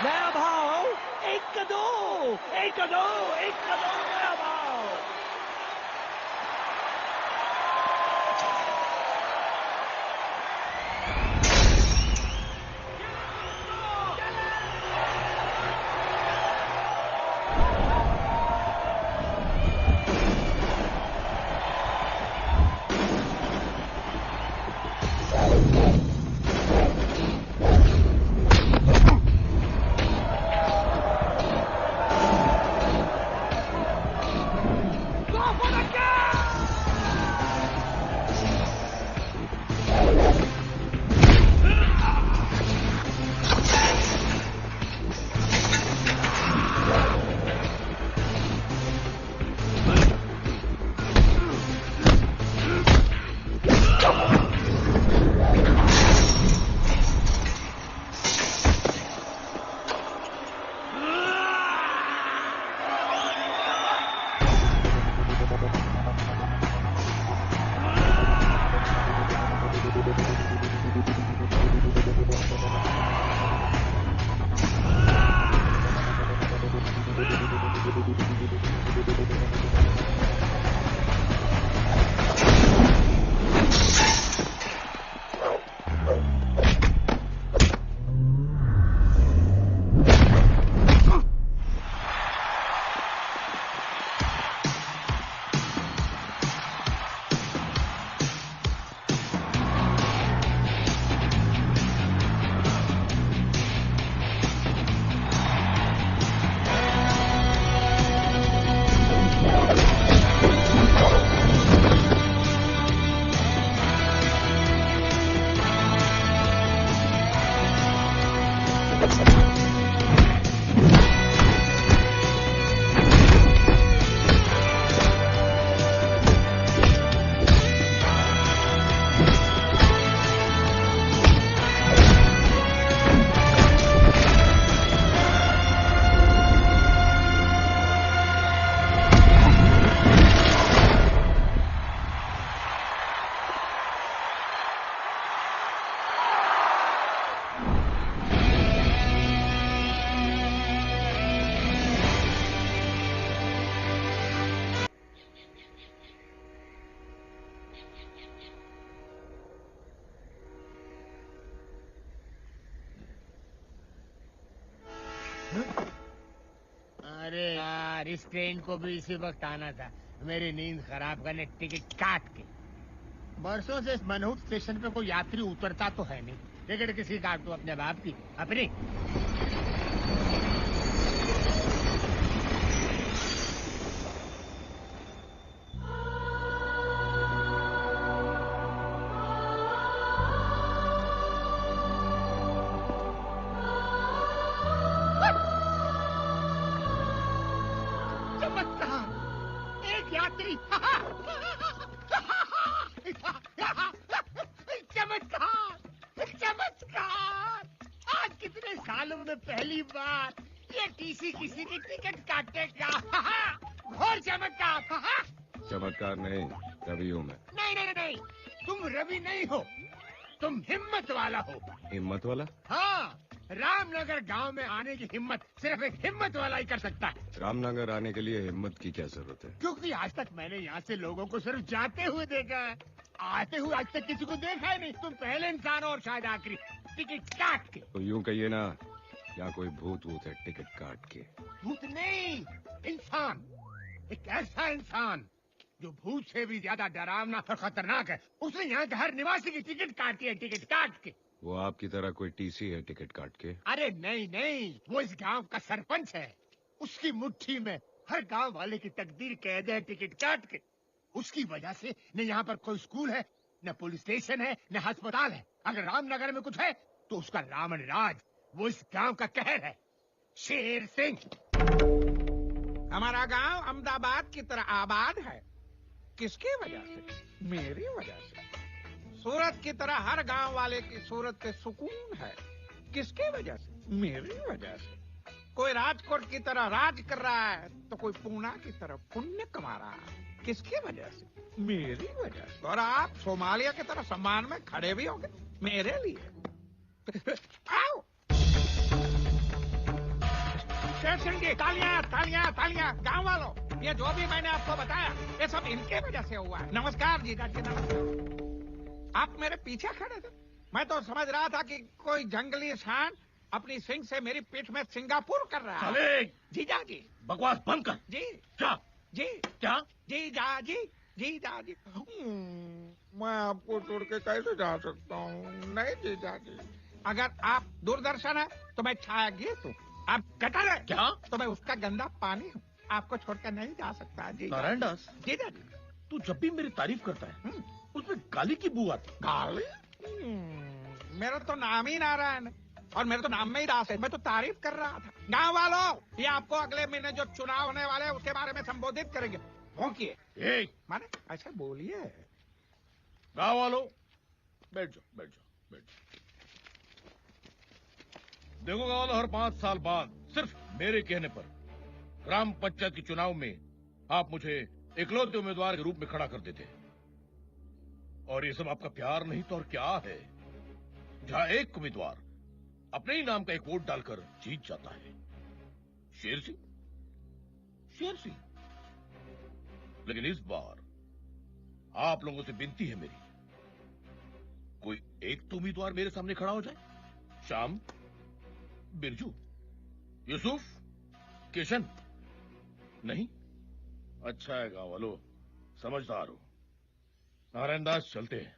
नया भाव 1 का 2, 1 का 2, 1 का 2 नया भाव। अरे यार, इस ट्रेन को भी इसी वक्त आना था। मेरी नींद खराब करने टिकट काट के। बरसों से इस मनहूट स्टेशन पे कोई यात्री उतरता तो है नहीं। टिकट किसी काट दो, अपने बाप की, अपनी। पहली बार ये टीसी किसी की टिकट काटेगा। घोर चमत्कार। चमत्कार नहीं, रवि हूँ मैं। नहीं, तुम रवि नहीं हो, तुम हिम्मत वाला हो। हिम्मत वाला? हाँ, रामनगर गांव में आने की हिम्मत सिर्फ एक हिम्मत वाला ही कर सकता है। रामनगर आने के लिए हिम्मत की क्या जरूरत है? क्योंकि आज तक मैंने यहाँ से लोगों को सिर्फ जाते हुए देखा है, आते हुए आज तक किसी को देखा ही नहीं। तुम पहले इंसान और शायद आखिरी। टिकट काट के। तो यूँ कहिए ना, यहाँ कोई भूत वूत है टिकट काट के? भूत नहीं, इंसान। एक ऐसा इंसान जो भूत से भी ज्यादा डरावना और खतरनाक है। उसने यहाँ के हर निवासी की टिकट काटी है, टिकट काट के। वो आपकी तरह कोई टीसी है टिकट काट के? अरे नहीं, वो इस गांव का सरपंच है। उसकी मुट्ठी में हर गांव वाले की तकदीर कैद है, टिकट काट के। उसकी वजह से न यहाँ पर कोई स्कूल है, न पुलिस स्टेशन है, न अस्पताल है। अगर रामनगर में कुछ है तो उसका रावण राज, वो इस गांव का कहर है। शेर सिंह। हमारा गांव अहमदाबाद की तरह आबाद है। किसकी वजह से? मेरी वजह से। सूरत की तरह हर गांव वाले की सूरत पे सुकून है। किसकी वजह से? मेरी वजह से। कोई राजकोट की तरह राज कर रहा है तो कोई पूना की तरह पुण्य कमा रहा है। किसकी वजह से? मेरी वजह से। और आप सोमालिया की तरह सम्मान में खड़े भी होंगे मेरे लिए। आओ। शेर सिंह जी, तालियां तालियां तालियां। गांव वालों, ये जो भी मैंने आपको बताया ये सब इनके वजह से हुआ है। नमस्कार जीजा जी, नमस्कार। आप मेरे पीछे खड़े थे, मैं तो समझ रहा था कि कोई जंगली सांड अपनी सिंग से मेरी पीठ में सिंगापुर कर रहा है। साले, जीजा जी। बकवास बंद कर। जी क्या जी क्या? जीजा जी, जीजा जी। मैं आपको छोड़ के कैसे जा सकता हूँ? नहीं जीजा जी, अगर आप दूरदर्शन है तो मैं छाया गीत हूँ, आप गटर है क्या? तो मैं उसका गंदा पानी हूँ। आपको छोड़कर नहीं जा सकता जी। नारायण दास, जीजा जी। तू जब भी मेरी तारीफ करता है उसमें गाली की बू आती। गाली? मेरा तो नाम ही नारायण है और मेरे तो नाम में ही दास है। मैं तो तारीफ कर रहा था। गांव वालों, ये आपको अगले महीने जो चुनाव होने वाले हैं उसके बारे में संबोधित करेंगे। भौंकिए। ए, माने ऐसे बोलिए। गाँव वालों, बैठ जाओ बैठ जाओ बैठ जाओ। देखो गाँव वालों, हर 5 साल बाद सिर्फ मेरे कहने पर ग्राम पंचायत के चुनाव में आप मुझे इकलौते उम्मीदवार के रूप में खड़ा कर देते हैं। और ये सब आपका प्यार नहीं तो और क्या है? जहां एक उम्मीदवार अपने ही नाम का एक वोट डालकर जीत जाता है, शेर सिंह, शेर सिंह। लेकिन इस बार आप लोगों से विनती है मेरी, कोई एक तो उम्मीदवार मेरे सामने खड़ा हो जाए। श्याम, बिरजू, यूसुफ, किशन। नहीं? अच्छा है गाँव वालों, समझदार हो। नारायण दास, चलते हैं।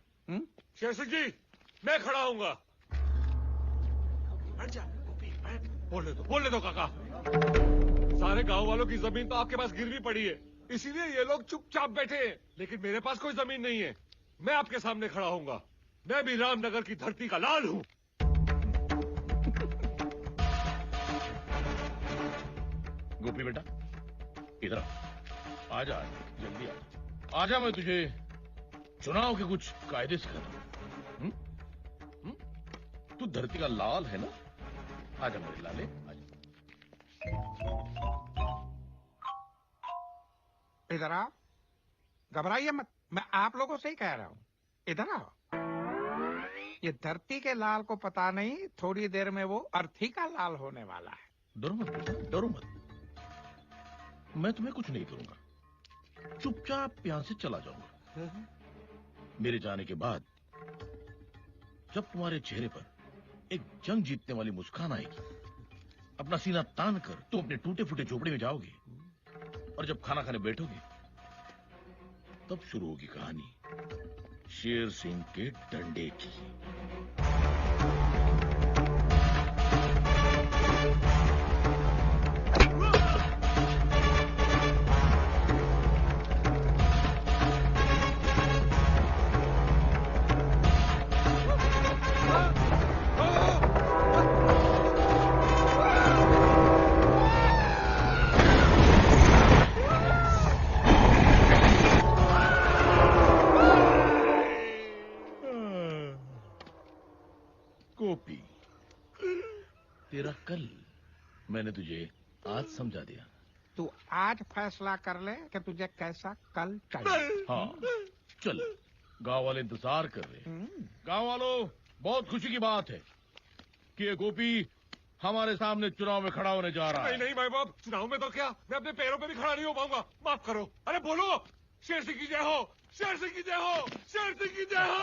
शेर सिंह जी, मैं खड़ा हूंगा। बैठ जा, बैठ। बोलने दो काका। सारे गांव वालों की जमीन तो आपके पास गिरवी पड़ी है, इसीलिए ये लोग चुपचाप बैठे हैं। लेकिन मेरे पास कोई जमीन नहीं है, मैं आपके सामने खड़ा हूंगा। मैं भी रामनगर की धरती का लाल हूँ। गोपी बेटा, इधर आजा, जल्दी आजा। मैं तुझे चुनाव के कुछ कायदे सिखाता हूं। तू धरती का लाल है ना? आजा मेरे लाले, आजा। इधर आओ, घबराइए मत, मैं आप लोगों से ही कह रहा हूँ। इधर आओ। ये धरती के लाल को पता नहीं, थोड़ी देर में वो अर्थी का लाल होने वाला है। डरो मत बेटा, डरो मत। मैं तुम्हें कुछ नहीं करूंगा, चुपचाप यहां से चला जाऊंगा। मेरे जाने के बाद जब तुम्हारे चेहरे पर एक जंग जीतने वाली मुस्कान आएगी, अपना सीना तान कर तुम अपने टूटे फूटे झोपड़े में जाओगे, और जब खाना खाने बैठोगे तब शुरू होगी कहानी शेर सिंह के डंडे की। गोपी, तेरा कल मैंने तुझे आज समझा दिया। तू आज फैसला कर ले कि तुझे कैसा कल चाहिए। हाँ, चल, गांव वाले इंतजार कर रहे हैं। गांव वालों, बहुत खुशी की बात है कि ये गोपी हमारे सामने चुनाव में खड़ा होने जा रहा है। नहीं भाई बाप, चुनाव में तो क्या, मैं अपने पैरों पे भी खड़ा नहीं हो पाऊंगा। माफ करो। अरे बोलो, शेर सिंह की जय हो, शेर सिंह की जय हो, शेर सिंह की जय हो।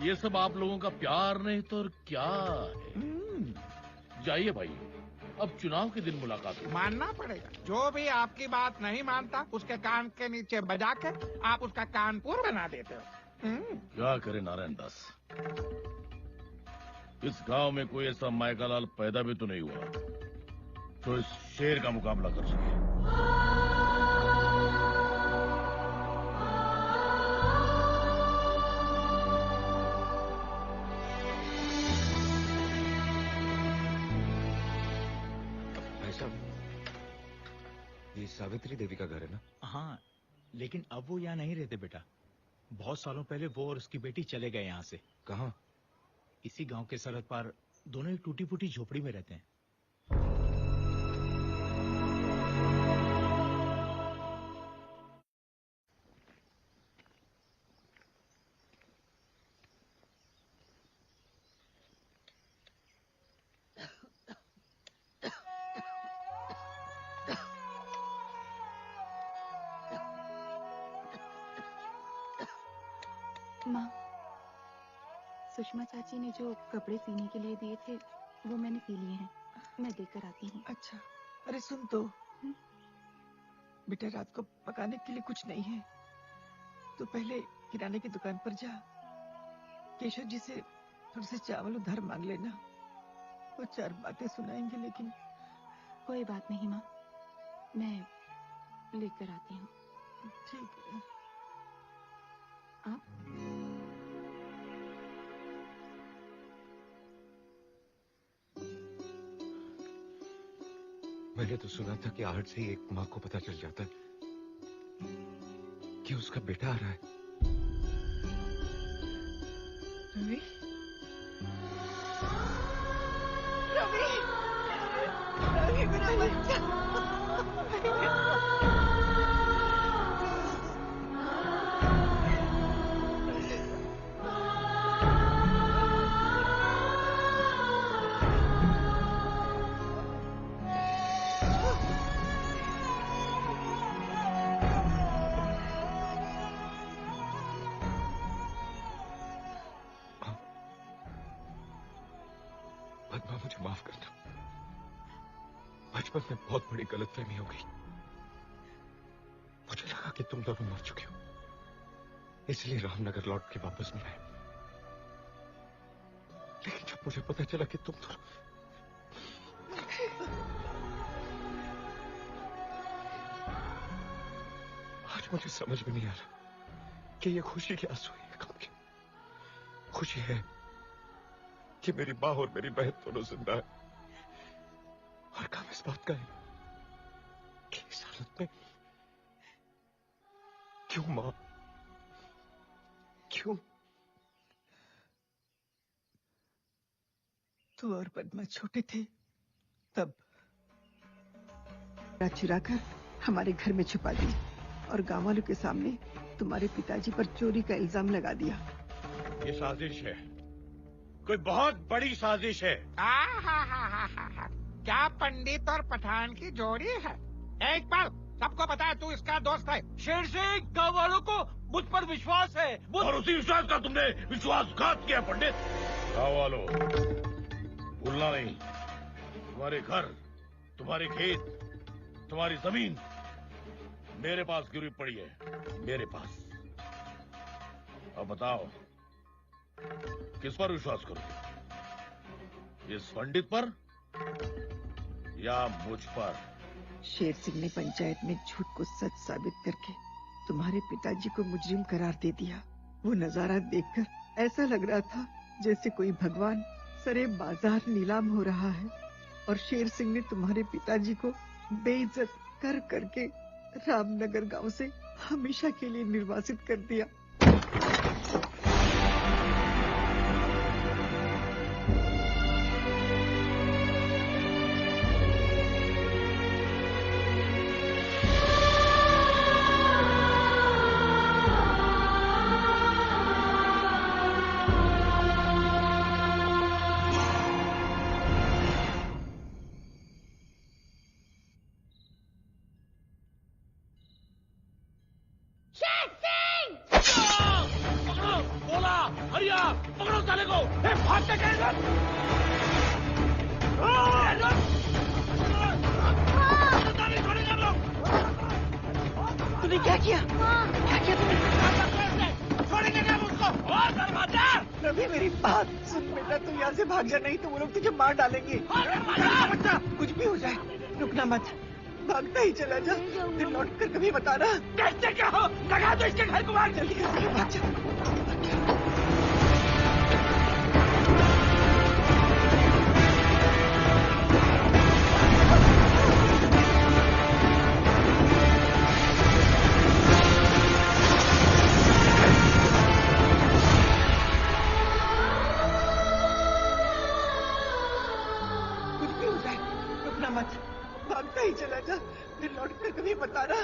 ये सब आप लोगों का प्यार नहीं तो और क्या है? जाइए भाई, अब चुनाव के दिन मुलाकात होगी। मानना पड़ेगा, जो भी आपकी बात नहीं मानता उसके कान के नीचे बजा के आप उसका कानपुर बना देते हो। क्या करे नारायण दास, इस गांव में कोई ऐसा मायका लाल पैदा भी तो नहीं हुआ जो इस शेर का मुकाबला कर सके। ये सावित्री देवी का घर है ना? हाँ, लेकिन अब वो यहाँ नहीं रहते बेटा। बहुत सालों पहले वो और उसकी बेटी चले गए यहाँ से। कहाँ? इसी गांव के सरहद पार दोनों एक टूटी फूटी झोपड़ी में रहते हैं। सुषमा चाची ने जो कपड़े सीने के लिए दिए थे वो मैंने सी लिए हैं। मैं देकर आती हूँ। अच्छा, अरे सुन तो, बेटा रात को पकाने के लिए कुछ नहीं है, तो पहले किराने की दुकान पर जा, केशव जी से थोड़े से चावल उधार मांग लेना। वो 4 बातें सुनाएंगे। लेकिन कोई बात नहीं माँ, मैं लेकर आती हूँ। ठीक है। आप मैंने तो सुना था कि आज से ही एक माँ को पता चल जाता है कि उसका बेटा आ रहा है। रवि, रवि, रवि मेरा बच्चा। पद्मा, मुझे माफ करना। बचपन में बहुत बड़ी गलतफहमी हो गई। मुझे लगा कि तुम दोनों मर चुके हो, इसलिए रामनगर लौट के वापस नहीं आए। लेकिन जब मुझे पता चला कि तुम दोनों, आज मुझे समझ में नहीं आ रहा कि ये खुशी के आंसू है, गम के। खुशी है कि मेरी माँ और मेरी बहन दोनों जिंदा है, और काम इस बात का है कि इस हालत में क्यों माँ, क्यों? तू और पद्मा छोटे थे तब चुरा कर हमारे घर में छुपा दी और गांव वालों के सामने तुम्हारे पिताजी पर चोरी का इल्जाम लगा दिया। ये साजिश है, कोई बहुत बड़ी साजिश है। क्या पंडित और पठान की जोड़ी है? एक बार सबको पता है तू इसका दोस्त है। शेर सिंह, गाँव वालों को मुझ पर विश्वास है। और उसी विश्वास का तुमने विश्वासघात किया पंडित। गाँव वालों, भूलना नहीं, तुम्हारे घर, तुम्हारे खेत, तुम्हारी जमीन मेरे पास गिरी पड़ी है, मेरे पास। अब बताओ, किस पर विश्वास करोगे? इस पंडित पर या मुझ पर? शेर सिंह ने पंचायत में झूठ को सच साबित करके तुम्हारे पिताजी को मुजरिम करार दे दिया। वो नजारा देखकर ऐसा लग रहा था जैसे कोई भगवान सरे बाजार नीलाम हो रहा है, और शेर सिंह ने तुम्हारे पिताजी को बेइज्जत कर करके रामनगर गांव से हमेशा के लिए निर्वासित कर दिया। तूने क्या किया? क्या किया तुमने? रवि मेरी बात सुन बेटा, तू यहाँ से भाग जा, नहीं तो वो लोग तुझे मार डालेंगे। कुछ भी हो जाए रुकना मत, भागता ही चला जा, फिर लौट कर कभी बताना। कैसे क्या हो? लगा दो इसके घर को, मार जल्दी करके भाग जा। भागता ही चला जा, फिर लौट कर कभी बताना।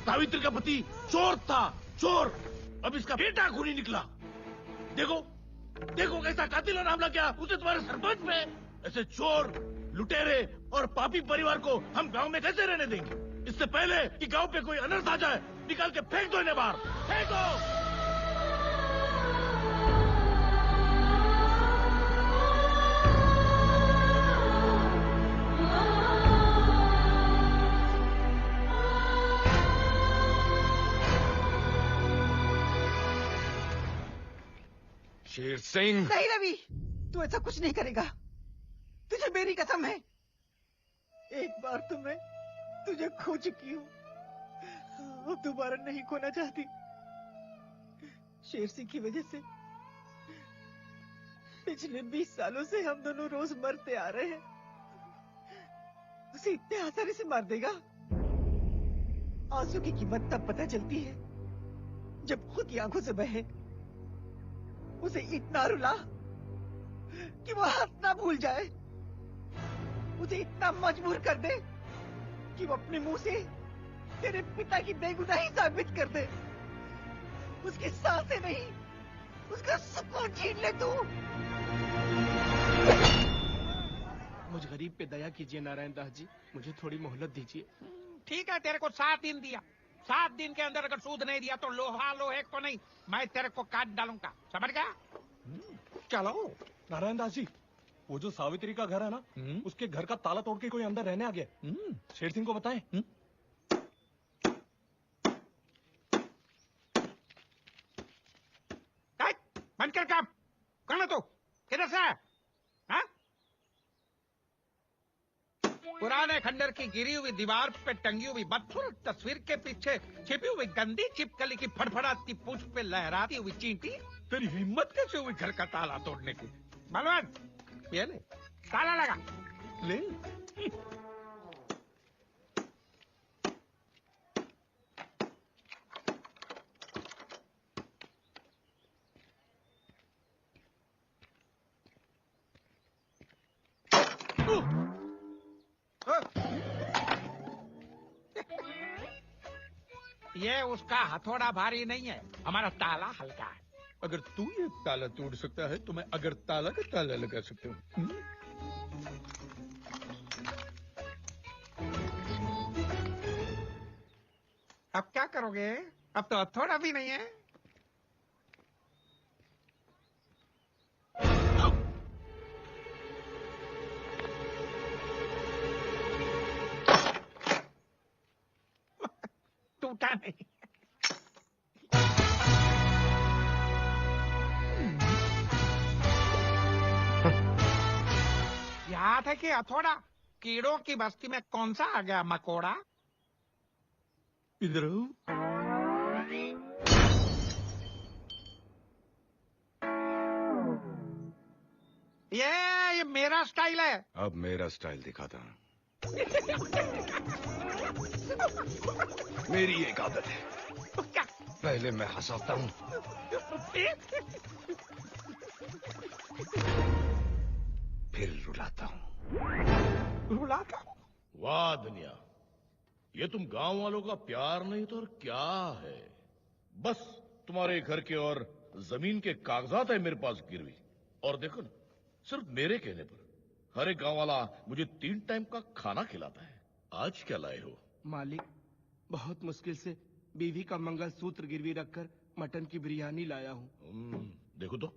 सावित्री का पति चोर था, चोर। अब इसका बेटा खूनी निकला। देखो देखो कैसा कातिल और हमला किया उसने तुम्हारे सरपंच पे। ऐसे चोर लुटेरे और पापी परिवार को हम गांव में कैसे रहने देंगे? इससे पहले कि गांव पे कोई अनर्थ आ जाए, निकाल के फेंक दो इन्हें बाहर, फेंक दो। शेर सिंह। नहीं रवि, तू ऐसा कुछ नहीं करेगा। तुझे मेरी कसम है। एक बार तो मैं तुझे खो चुकी हूँ, अब दोबारा नहीं खोना चाहती। शेर सिंह की वजह से पिछले 20 सालों से हम दोनों रोज मरते आ रहे हैं। उसे इतने आसानी से मार देगा? आंसू की कीमत तब पता चलती है जब खुद की आंखों से बहे। उसे इतना रुला कि वो हंसना भूल जाए। उसे इतना मजबूर कर दे कि वो अपने मुंह से तेरे पिता की बेगुनाही साबित कर दे। उसकी सांसें नहीं, उसका सुकून छीन ले तू। मुझ गरीब पे दया कीजिए नारायण दास जी, मुझे थोड़ी मोहलत दीजिए। ठीक है, तेरे को 7 दिन दिया। 7 दिन के अंदर अगर सूद नहीं दिया तो लोहा लोहे को नहीं, मैं तेरे को काट डालूंगा, समझ गया? चलो। नारायण दास जी, वो जो सावित्री का घर है ना, उसके घर का ताला तोड़ के कोई अंदर रहने आ गया। शेर सिंह को बताएं। बंद कर काम। कौन है तू? किधर से है? हाँ? पुराने खंडर की गिरी हुई दीवार पे टंगी हुई बदसूरत तस्वीर के पीछे छिपी हुई गंदी छिपकली की फड़फड़ाती पूंछ पे लहराती हुई चींटी। तेरी हिम्मत कैसे हुई घर का ताला तोड़ने की? बलवंत, ये ले, ताला लगा ले। ये उसका हथौड़ा भारी नहीं है, हमारा ताला हल्का है। अगर तू ये ताला तोड़ सकता है तो मैं अगर ताला का ताला लगा सकता हूँ। अब क्या करोगे? अब तो हथौड़ा भी नहीं है। टूटा नहीं। याद है कि हथौड़ा? कीड़ों की बस्ती में कौन सा आ गया मकोड़ा? इधर आओ। ये मेरा स्टाइल है। अब मेरा स्टाइल दिखाता हूँ। मेरी एक आदत है, पहले मैं हंसाता हूँ, फिर रुलाता हूँ। रुलाता हूँ? वाह दुनिया, ये तुम गांव वालों का प्यार नहीं तो और क्या है? बस तुम्हारे घर के और जमीन के कागजात है मेरे पास गिरवी। और देखो ना, सिर्फ मेरे कहने पर हर एक गांव वाला मुझे 3 टाइम का खाना खिलाता है। आज क्या लाए हो? मालिक, बहुत मुश्किल से बीवी का मंगलसूत्र गिरवी रखकर मटन की बिरयानी लाया हूँ। देखो तो।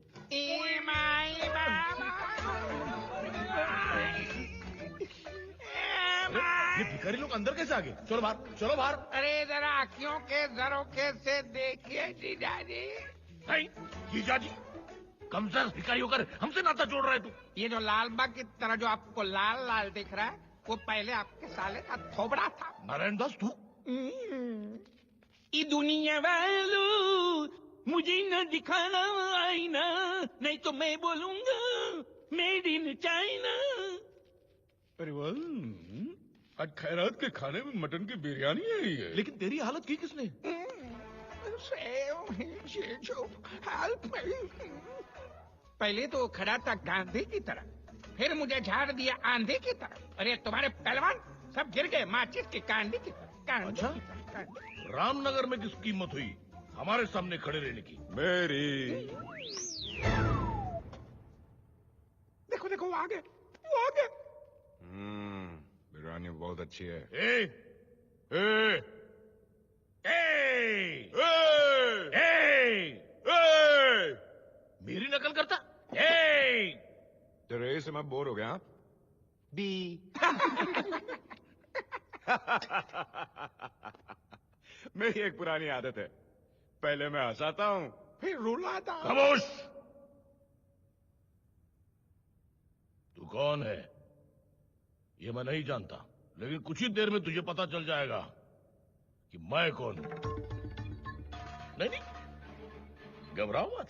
ये भिखारी लोग अंदर कैसे आ गए? चलो बाहर, चलो बाहर। अरे जरा आँखियों के झरोखे से देखिए जीजाजी। नहीं जीजाजी, कमजोर भिखारी होकर हमसे नाता जोड़ रहा है तू। ये जो लाल बाग की तरह जो आपको लाल लाल दिख रहा है, वो पहले आपके साले का थोबड़ा था। नारायण दास तू? ये दुनिया वालों, मुझे न दिखाना आईना, नहीं तो मैं बोलूंगा मेड इन चाइना। अरे वाह, आज खैरात के खाने में मटन की बिरयानी आई है। लेकिन तेरी हालत की किसने? पहले तो खड़ा था गांधी की तरह, फिर मुझे झाड़ दिया आंधी की तरह। अरे तुम्हारे पहलवान सब गिर गए माचिस की कांडी की तरह। अच्छा, रामनगर में किसकी कीमत हुई हमारे सामने खड़े रहने की? मेरी। देखो देखो वो आ गए, वो आ गए। कहानी बहुत अच्छी है। ए, ए, ए, ए, ए, मेरी नकल करता? तेरे से मैं बोर हो गया। बी मेरी एक पुरानी आदत है, पहले मैं हंसाता हूँ फिर रुलाता हूँ। खामोश! तू कौन है ये मैं नहीं जानता, लेकिन कुछ ही देर में तुझे पता चल जाएगा कि मैं कौन हूं। नहीं नहीं, घबराओ मत,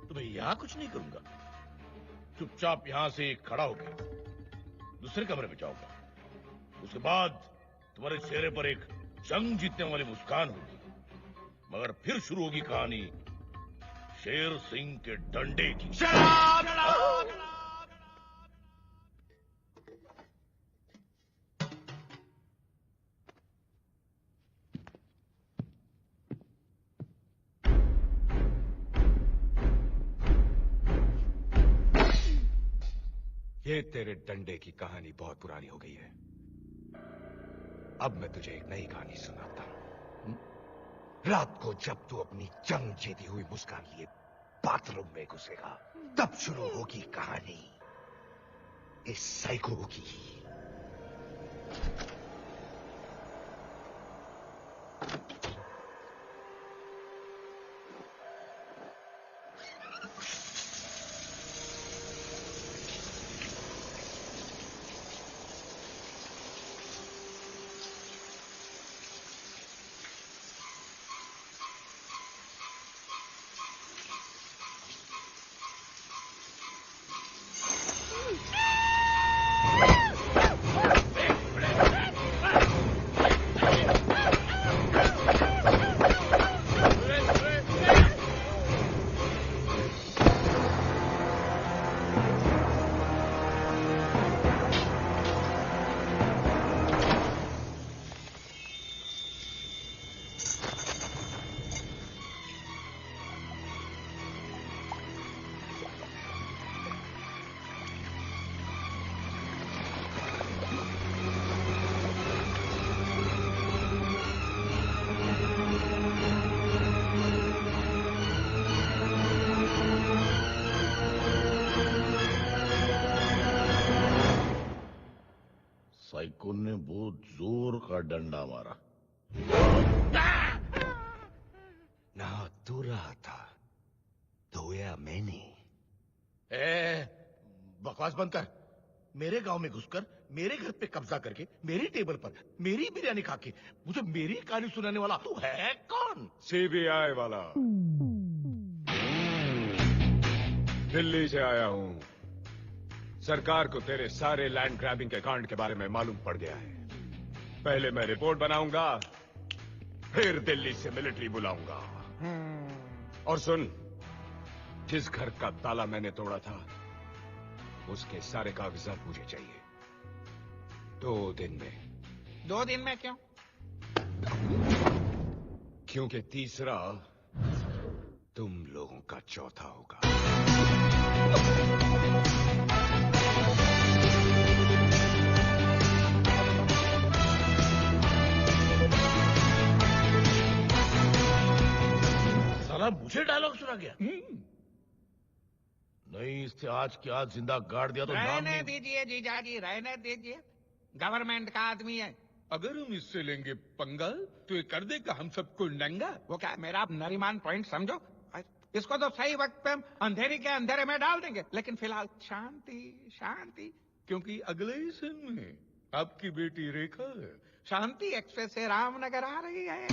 तुम्हें यहां कुछ नहीं करूंगा। चुपचाप यहां से खड़ा होकर दूसरे कमरे में जाऊंगा। उसके बाद तुम्हारे चेहरे पर एक जंग जीतने वाली मुस्कान होगी, मगर फिर शुरू होगी कहानी शेर सिंह के डंडे की। ये तेरे डंडे की कहानी बहुत पुरानी हो गई है। अब मैं तुझे एक नई कहानी सुनाता हूं। रात को जब तू अपनी जंग जीती हुई मुस्कान लिए बाथरूम में घुसेगा, तब शुरू होगी कहानी इस साइको की। साइको ने बहुत जोर का डंडा मारा। ना तू रहा था, धोया मैंने। बकवास बंद कर। मेरे गांव में घुसकर मेरे घर पे कब्जा करके मेरी टेबल पर मेरी बिरयानी खा के मुझे मेरी कहानी सुनाने वाला तू है कौन? सीबीआई वाला। दिल्ली से आया हूं। सरकार को तेरे सारे लैंड ग्रैबिंग के कांड के बारे में मालूम पड़ गया है। पहले मैं रिपोर्ट बनाऊंगा, फिर दिल्ली से मिलिट्री बुलाऊंगा। और सुन, जिस घर का ताला मैंने तोड़ा था उसके सारे कागजात मुझे चाहिए 2 दिन में। 2 दिन में क्यों? क्योंकि तीसरा तुम लोगों का चौथा होगा। साला मुझे डायलॉग सुना गया? नहीं, इससे आज की आज जिंदा गाड़ दिया तो नाम रहने नहीं। दीजिए जीजाजी, रहने दीजिए। गवर्नमेंट का आदमी है। अगर हम इससे लेंगे पंगा तो ये कर देगा हम सबको नंगा। वो क्या मेरा नरीमान पॉइंट समझो? इसको तो सही वक्त पे हम अंधेरी के अंधेरे में डाल देंगे, लेकिन फिलहाल शांति शांति। क्योंकि अगले ही सीन में आपकी बेटी रेखा शांति एक्सप्रेस से रामनगर आ रही है।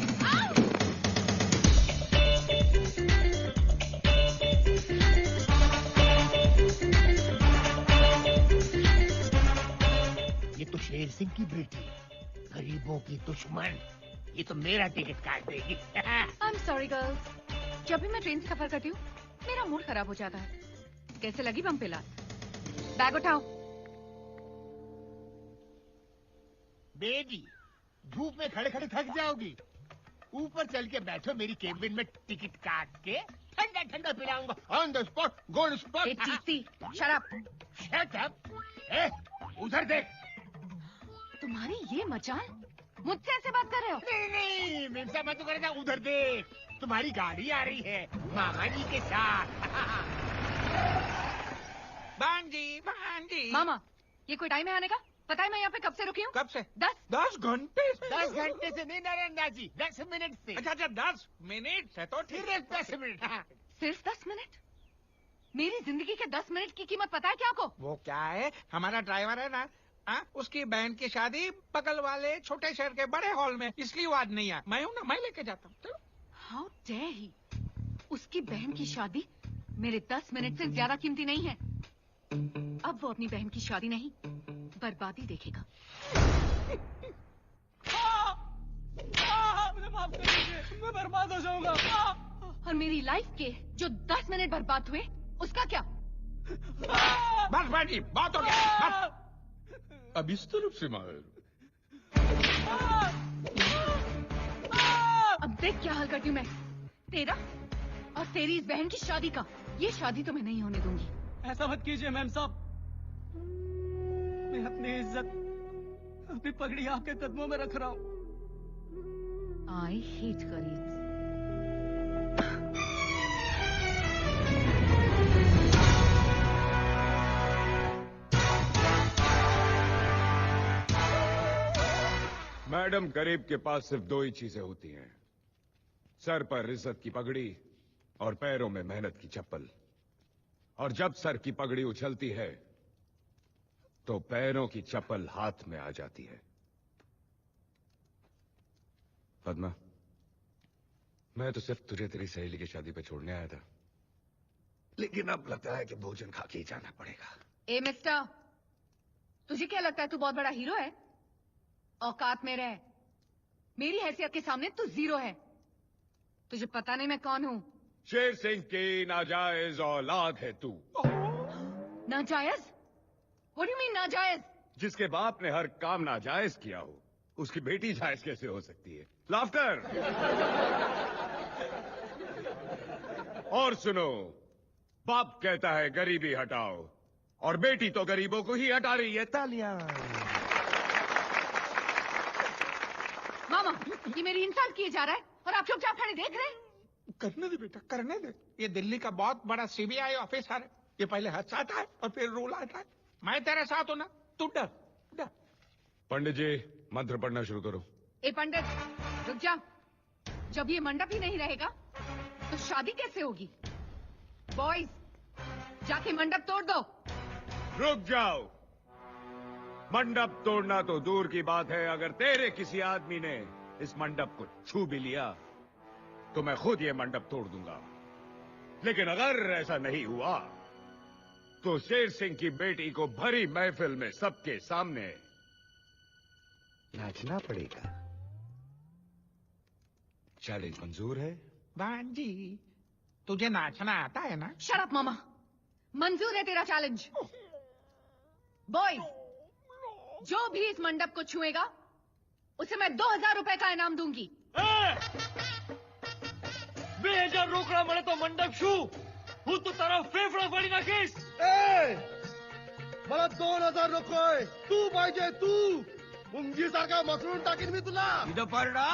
ये तो शेर सिंह की बेटी, गरीबों की दुश्मन। ये तो मेरा टिकट काट देगी। आई एम सॉरी गर्ल्स, जब भी मैं ट्रेन से सफर करती हूँ मेरा मूड खराब हो जाता है। कैसे लगी बम्पेला? बैग उठाओ। बेबी, धूप में खड़े खड़े थक जाओगी। ऊपर चल के बैठो मेरी केबिन में, टिकट काट के ठंडा ठंडा पिलाऊंगा on the spot, gold spot. चीसी, शट अप। Shut up. उधर देख। तुम्हारी ये मचाल, मुझसे ऐसे बात कर रहे हो? नहीं नहीं मेम साहब, मैं तो कह रहा था उधर देख, तुम्हारी गाड़ी आ रही है मामा जी के साथ। भांजी। मामा, ये कोई टाइम है आने का? पता है मैं यहाँ पे कब से रुकी हूँ? कब से? 10 घंटे से। 10 घंटे से नहीं नारायण जी, 10 मिनट से। अच्छा 10 मिनट से तो ठीक है। सिर्फ 10 मिनट। हाँ। सिर्फ 10 मिनट? मेरी जिंदगी के 10 मिनट की कीमत पता है क्या आपको? वो क्या है, हमारा ड्राइवर है ना, उसकी बहन की शादी बगल वाले छोटे शहर के बड़े हॉल में, इसलिए वो आज नहीं आया। मैं हूँ ना, मैं लेके जाता हूँ। How dare he! उसकी बहन की शादी मेरे 10 मिनट से ज्यादा कीमती नहीं है। अब वो अपनी बहन की शादी नहीं, बर्बादी देखेगा। मुझे माफ कर दीजिए, मैं बर्बाद हो जाऊंगा। और मेरी लाइफ के जो 10 मिनट बर्बाद हुए, उसका क्या? बस भांजी, बहुत हो गया, बस। अब इस तरफ से मार। अब देख क्या हाल करती हूँ मैं तेरा और तेरी इस बहन की शादी का। ये शादी तो मैं नहीं होने दूंगी। ऐसा मत कीजिए मैम साहब, मैं अपनी इज्जत, अपनी पगड़ी आपके कदमों में रख रहा हूँ। आई हेट करीब। मैडम, गरीब के पास सिर्फ 2 ही चीजें होती हैं, सर पर इज्जत की पगड़ी और पैरों में मेहनत की चप्पल। और जब सर की पगड़ी उछलती है तो पैरों की चप्पल हाथ में आ जाती है। पद्मा, मैं तो सिर्फ तुझे तेरी सहेली की शादी पे छोड़ने आया था, लेकिन अब लगता है कि भोजन खा के ही जाना पड़ेगा। ए मिस्टर, तुझे क्या लगता है तू बहुत बड़ा हीरो है? औकात में रह। मेरी हैसियत के सामने तू जीरो है। तुझे पता नहीं मैं कौन हूँ? शेर सिंह की नाजायज औलाद है तू। नाजायज? What do you mean नाजायज? जिसके बाप ने हर काम नाजायज किया हो, उसकी बेटी जायज कैसे हो सकती है? लाफ्टर। और सुनो, बाप कहता है गरीबी हटाओ और बेटी तो गरीबों को ही हटा रही है। तालियां। मामा, ये मेरी इंसल्ट किए जा रहा है और आप चुपचाप खड़े देख रहे हैं। करने दे बेटा, करने दे। ये दिल्ली का बहुत बड़ा सीबीआई ऑफिसर है। ये पहले हंसाता है और फिर रुलाता है। मैं तेरे साथ हूं ना, तू डर। पंडित जी, मंत्र पढ़ना शुरू करो। ए पंडित, रुक जा। जब ये मंडप ही नहीं रहेगा तो शादी कैसे होगी? बॉयज, जाके मंडप तोड़ दो। रुक जाओ। मंडप तोड़ना तो दूर की बात है, अगर तेरे किसी आदमी ने इस मंडप को छू भी लिया तो मैं खुद ये मंडप तोड़ दूंगा। लेकिन अगर ऐसा नहीं हुआ तो शेर सिंह की बेटी को भरी महफिल में सबके सामने नाचना पड़ेगा। चैलेंज मंजूर है? भांजी, तुझे नाचना आता है ना? शट अप मामा, मंजूर है तेरा चैलेंज। बॉयज, जो भी इस मंडप को छुएगा उसे मैं 2000 रुपए का इनाम दूंगी। 2000 रोकड़ा મળે તો મંડપ શું? હું તો તારા ફેફડા ફાડી નાખીશ. मला 2000 नकोय, तू पाहिजे तू. मुंगी सारखा मसळून टाकीन मी तुला. இத பாருடா,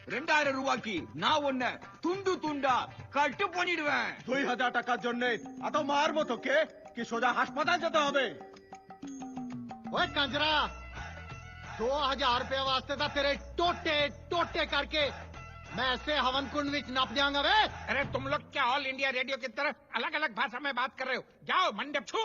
2000 ரூபாய்க்கு நான் உன்னை துண்டு துண்டா கட்டு பண்ணிடுவேன். 2000 টাকার জন্য এত মারবো তোকে কি সোজা হাসপাতাল যেতে হবে? ओए कंजरा, 2000 रुपए वास्ते तो तेरे टोटे टोटे करके मैं ऐसे हवन कुंड विच नप जाऊंगा वे। अरे तुम लोग क्या ऑल इंडिया रेडियो की तरह अलग अलग भाषा में बात कर रहे हो? जाओ मंडप छू।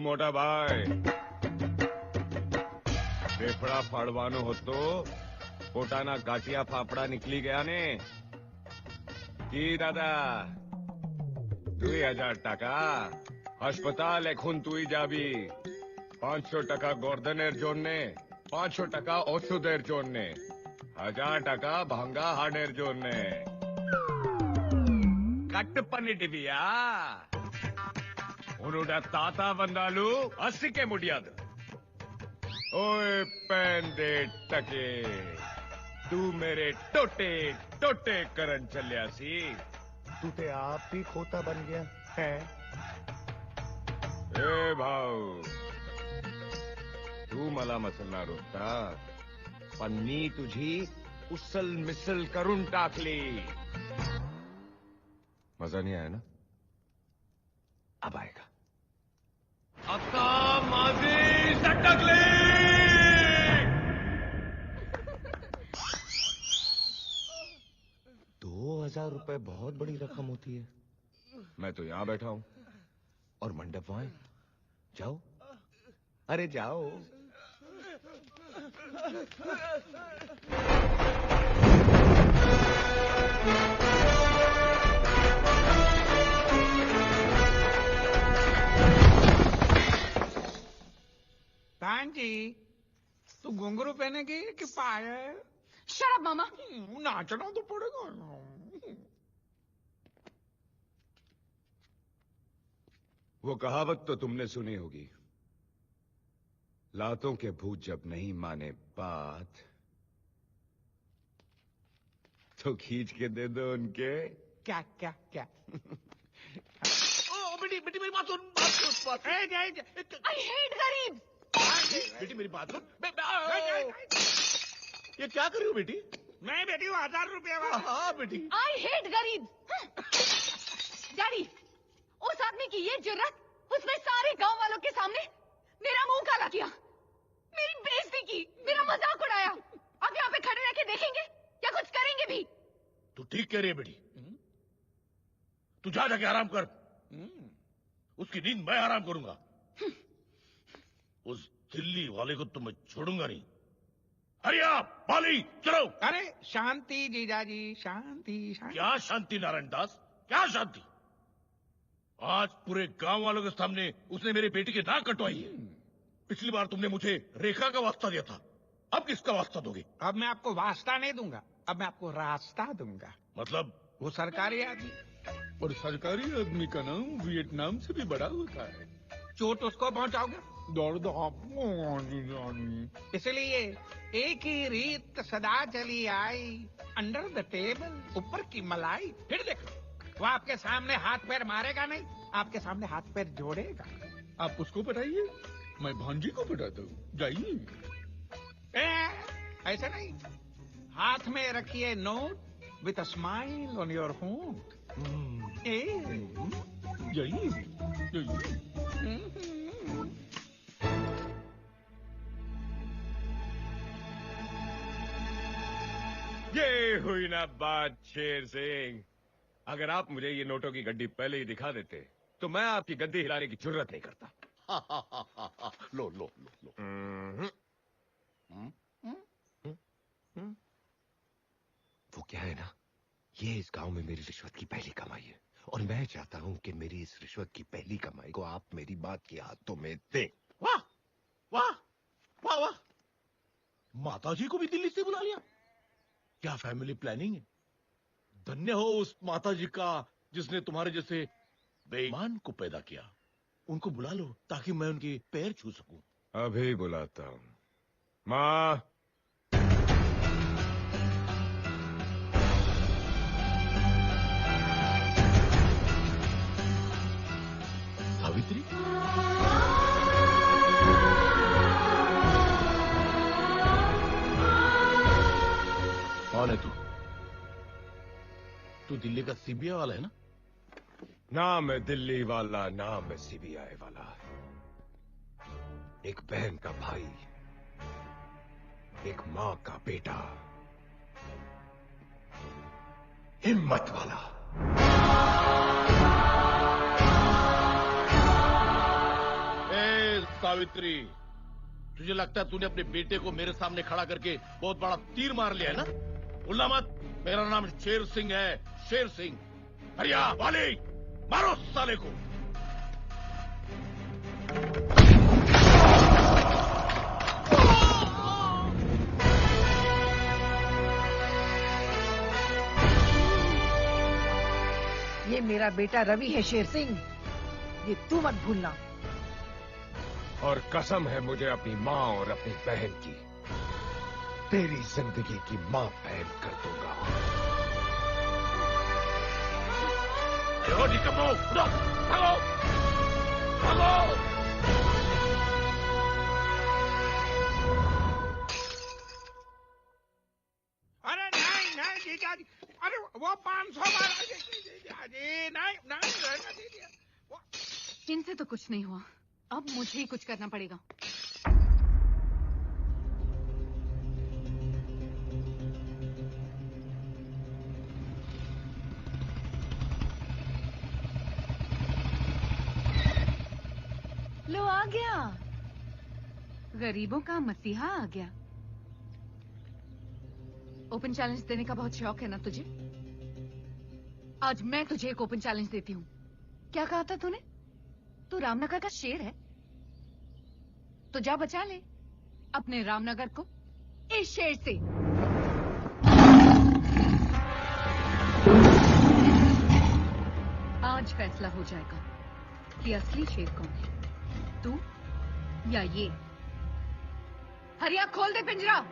મોટા ભાઈ ફેફડા ફાડવાનો હતો પોતાના ગાંઠિયા ફાફડા નીકળી ગયા ને કી દાદા 2000 টাকা হাসপাতাল এখন তুই যাবি 500 টাকা গর্দনের জন্য 500 টাকা ওষুধের জন্য 1000 টাকা ভাঙ্গা হাড়ের জন্য కట్ పన్నిటివియా ఉనుడా తాత బందాలు అస్సికే ముడియాదు ఓయ్ పెండే టకే तू मेरे टोटे टोटे करन चलिया सी तू ते आप भी खोता बन गया है ए भाऊ तू मला मसलना रोखता पन्नी तुझी उसल मिसल करून टाकली मजा नहीं आया ना अब आएगा आता माझी सटकली 2000 रुपए बहुत बड़ी रकम होती है मैं तो यहां बैठा हूं और मंडप वहां जाओ अरे जाओ बहन जी तू घुंघरू पहनेगी कि पायल शराब मामा नाचना तो पड़ेगा ना वो कहावत तो तुमने सुनी होगी लातों के भूत जब नहीं माने बात तो खींच के दे दो उनके क्या क्या क्या ओ बेटी बेटी मेरी बात सुन आई हेट गरीब बेटी मेरी बात सुन ये क्या कर रही हो बेटी मैं बेटी हूँ 1000 रुपया हाँ बेटी आई हेट गरीब डैडी उस आदमी की ये जुर्रत उसने सारे गांव वालों के सामने मेरा मुंह काला किया मेरी बेइज्जती की मेरा मजाक उड़ाया अब यहाँ पे खड़े रह के देखेंगे या कुछ करेंगे भी तू ठीक कह रही है बेटी तू जा जाके आराम कर उसकी नींद मैं आराम करूंगा उस दिल्ली वाले को तो मैं छोड़ूंगा नहीं अरे आप बाली चलो अरे शांति जीजाजी शांति शांति क्या शांति नारायण दास क्या शांति आज पूरे गांव वालों के सामने उसने मेरी बेटी की नाक कटवाई है पिछली बार तुमने मुझे रेखा का वास्ता दिया था अब किसका वास्ता दोगे अब मैं आपको वास्ता नहीं दूंगा अब मैं आपको रास्ता दूंगा मतलब वो सरकारी आदमी और सरकारी आदमी का नाम वियतनाम से भी बड़ा होता है चोट उसको पहुंचाओगे दौड़ दो इसलिए एक ही रीत सदा चली आई अंडर द टेबल ऊपर की मलाई फिर देखो वो आपके सामने हाथ पैर मारेगा नहीं आपके सामने हाथ पैर जोड़ेगा आप उसको पटाइए मैं भांजी को पटाता हूँ जाइए ऐसा नहीं हाथ में रखिए note with a smile on your होंठ जाइए जाइए ये हुई ना बात शेर सिंह अगर आप मुझे ये नोटों की गड्डी पहले ही दिखा देते तो मैं आपकी गद्दी हिलाने की जरूरत नहीं करता लो लो लो लो वो क्या है ना ये इस गांव में मेरी रिश्वत की पहली कमाई है और मैं चाहता हूं कि मेरी इस रिश्वत की पहली कमाई को आप मेरी बात के हाथों में दें वाह वाह वाह वाह माताजी को भी दिल्ली से बुला लिया क्या फैमिली प्लानिंग है धन्य हो उस माताजी का जिसने तुम्हारे जैसे बेईमान को पैदा किया उनको बुला लो ताकि मैं उनके पैर छू सकूं अभी बुलाता हूं माँ सावित्री कौन है तू दिल्ली का सीबीआई वाला है ना ना मैं दिल्ली वाला ना मैं सीबीआई वाला एक बहन का भाई एक मां का बेटा हिम्मत वाला ए सावित्री, तुझे लगता है तूने अपने बेटे को मेरे सामने खड़ा करके बहुत बड़ा तीर मार लिया है ना? भूलना मत, मेरा नाम शेर सिंह है, शेर सिंह। हरिया वाली, मारो साले को। ये मेरा बेटा रवि है शेर सिंह, ये तू मत भूलना। और कसम है मुझे अपनी माँ और अपनी बहन की, तेरी जिंदगी की माँ बहन कर दूंगा। निकम्मो, उठो, भागो, भागो। अरे नहीं जीजाजी, अरे वो 500 वाला जीजाजी, नहीं रहने दीजिए। इनसे तो कुछ नहीं हुआ, अब मुझे ही कुछ करना पड़ेगा। लो आ गया, गरीबों का मसीहा आ गया। ओपन चैलेंज देने का बहुत शौक है ना तुझे? आज मैं तुझे एक ओपन चैलेंज देती हूँ। क्या कहा था तूने? तू रामनगर का शेर है, तो जा बचा ले अपने रामनगर को इस शेर से। आज फैसला हो जाएगा कि असली शेर कौन है, तू या ये। हरिया खोल दे पिंजरा।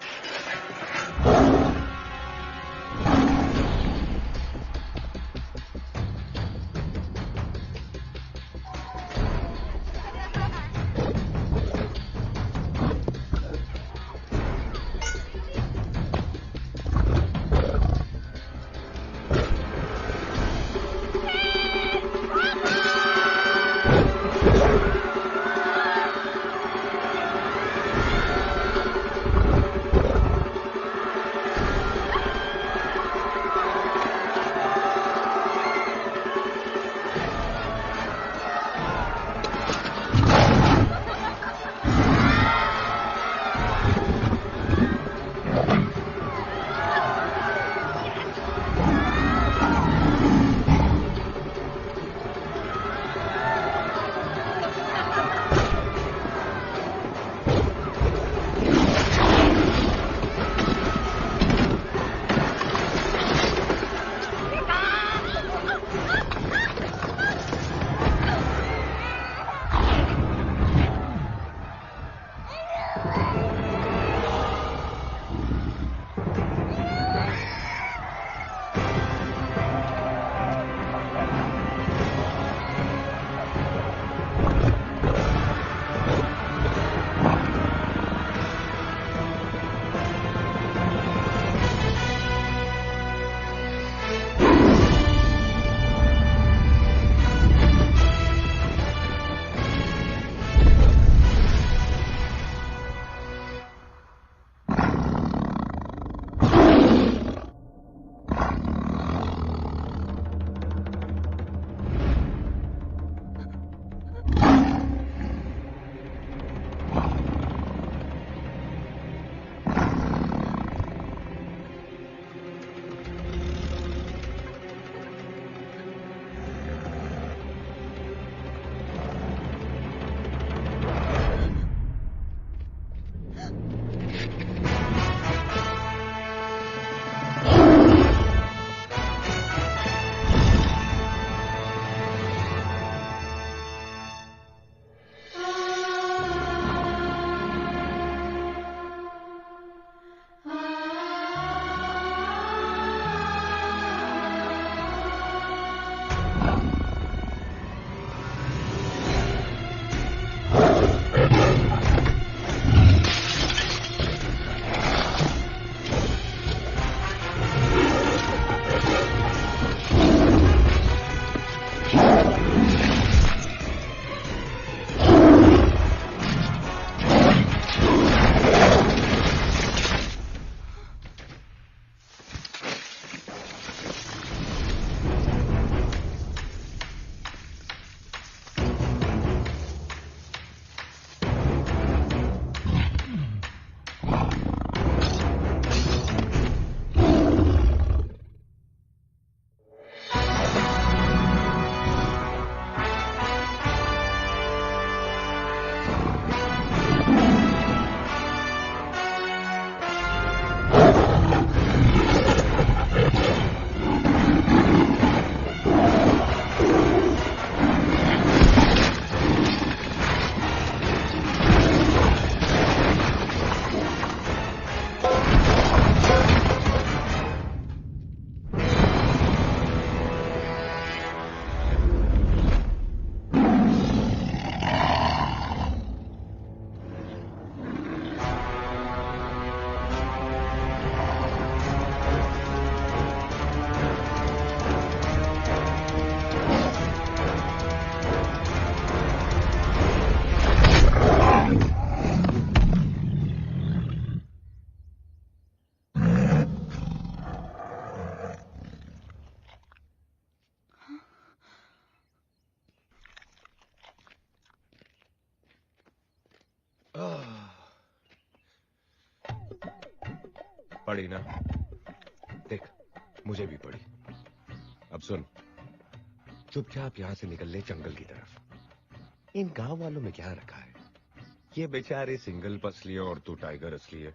पड़ी ना? देख, मुझे भी पड़ी। अब सुन, चुपचाप यहां से निकल ले जंगल की तरफ। इन गांव वालों में क्या रखा है? ये बेचारे सिंगल पसली है और तू टाइगर असली है।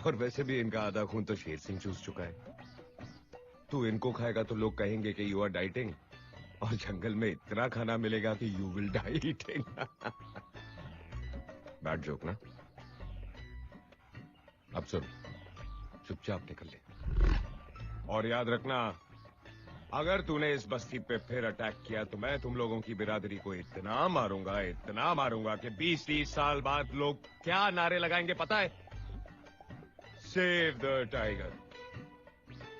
और वैसे भी इनका आधा खून तो शेर सिंह चूस चुका है। तू इनको खाएगा तो लोग कहेंगे कि यू आर डाइटिंग, और जंगल में इतना खाना मिलेगा कि you will die eating. Bad joke ना? अब सुन, चुपचाप निकल ले। और याद रखना, अगर तूने इस बस्ती पे फिर अटैक किया तो मैं तुम लोगों की बिरादरी को इतना मारूंगा कि 20-30 साल बाद लोग क्या नारे लगाएंगे पता है? Save the tiger.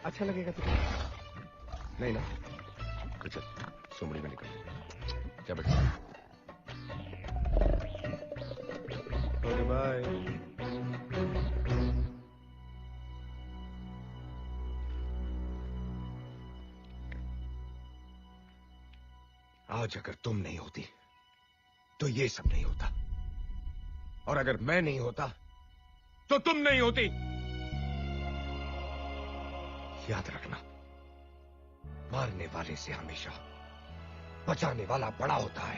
अच्छा लगेगा तुझे? नहीं ना? तो चल, सुमड़ी में निकल। जा बेटा। Okay bye. आज अगर तुम नहीं होती तो ये सब नहीं होता, और अगर मैं नहीं होता तो तुम नहीं होती। याद रखना, मारने वाले से हमेशा बचाने वाला बड़ा होता है।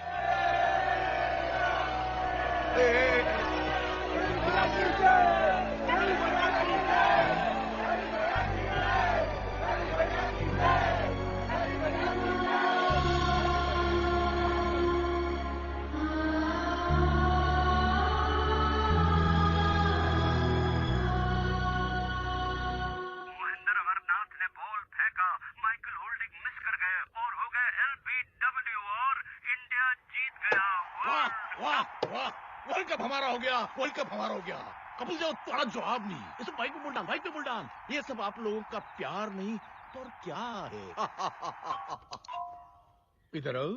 वर्ल्ड कप हमारा हो गया। कपिल देव थोड़ा जवाब नहीं, ये सब भाई पे बुलडान। ये सब आप लोगों का प्यार नहीं तो और क्या है? इधर आओ।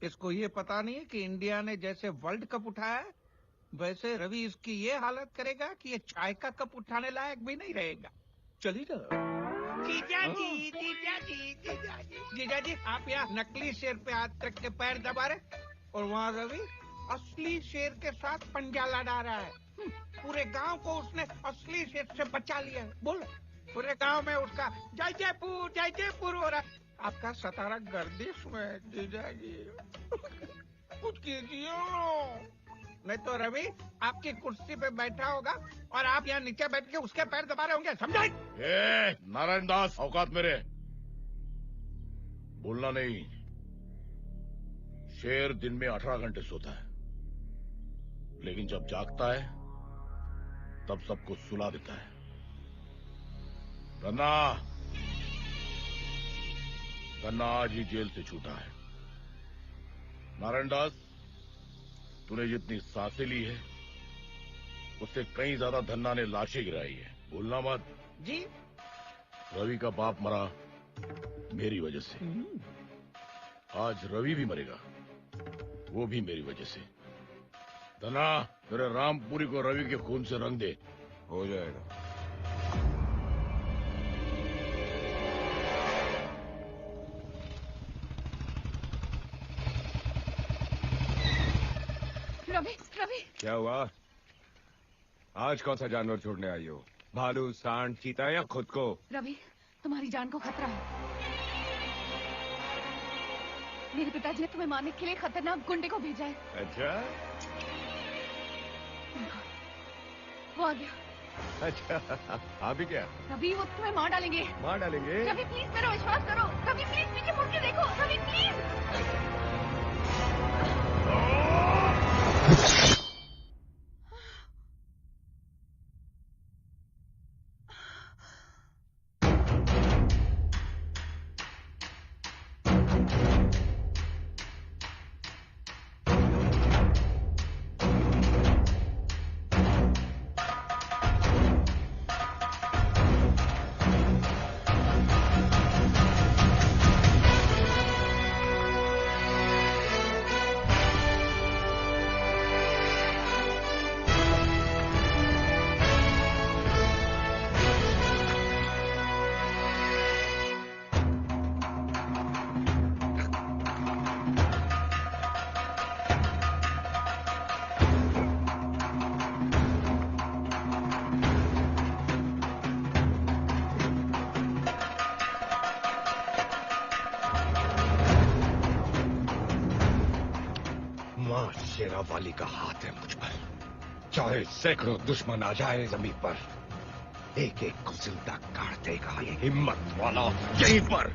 इसको ये पता नहीं है कि इंडिया ने जैसे वर्ल्ड कप उठाया वैसे रवि इसकी ये हालत करेगा कि ये चाय का कप उठाने लायक भी नहीं रहेगा। चलिए ना। जीजाजी आप यहाँ नकली शेर पे हाथ रख के पैर दबा रहे और वहाँ रवि असली शेर के साथ पंजा लड़ा रहा है। पूरे गांव को उसने असली शेर से बचा लिया है। बोलो, पूरे गांव में उसका जय जयपुर हो रहा है। आपका सतारा गर्दिश में जीजाजी। कुछ कीजिए, नहीं तो रवि आपकी कुर्सी पे बैठा होगा और आप यहाँ नीचे बैठ के उसके पैर दबा रहे होंगे। समझे? नारायण दास, औकात मेरे। बोलना नहीं। शेर दिन में 18 घंटे सोता है, लेकिन जब जागता है तब सबको सुला देता है। धन्ना आज ही जेल से छूटा है। नारायण दास, तूने जितनी सांसें ली है उससे कहीं ज्यादा धन्ना ने लाशें गिराई है। भूलना मत। जी। रवि का बाप मरा मेरी वजह से, आज रवि भी मरेगा, वो भी मेरी वजह से। धना, मेरे रामपुरी को रवि के खून से रंग दे। हो जाएगा। रवि, क्या हुआ? आज कौन सा जानवर छोड़ने आई हो? भालू, सांड, चीता या खुद को? रवि, तुम्हारी जान को खतरा है। मेरे पिताजी ने तुम्हें मारने के लिए खतरनाक गुंडे को भेजा है। अच्छा? वो आ गया। अच्छा, आप भी क्या? रवि, वो तुम्हें मार डालेंगे। मार डालेंगे? रवि प्लीज मेरा विश्वास करो। रवि प्लीज पीछे मुड़ के देखो। रवि प्लीज। शेरा वाली का हाथ है मुझ पर। चाहे सैकड़ों दुश्मन आ जाए जमीन पर, एक एक को जिंदा काट देगा ये हिम्मत वाला यहीं पर।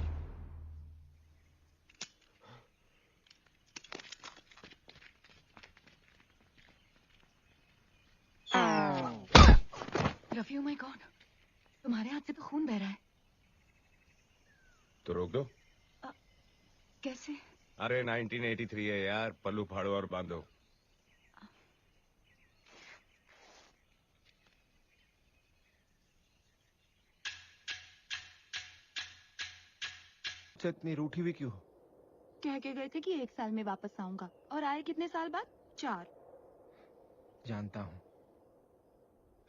रफी, ओ माय गॉड, तुम्हारे हाथ से तो खून बह रहा है। तो रोक दो। कैसे? अरे 1983 है यार, पल्लू फाड़ो और बांधो। इतनी रूठी हुई क्यों? कह के गए थे कि 1 साल में वापस आऊंगा, और आए कितने साल बाद? 4। जानता हूँ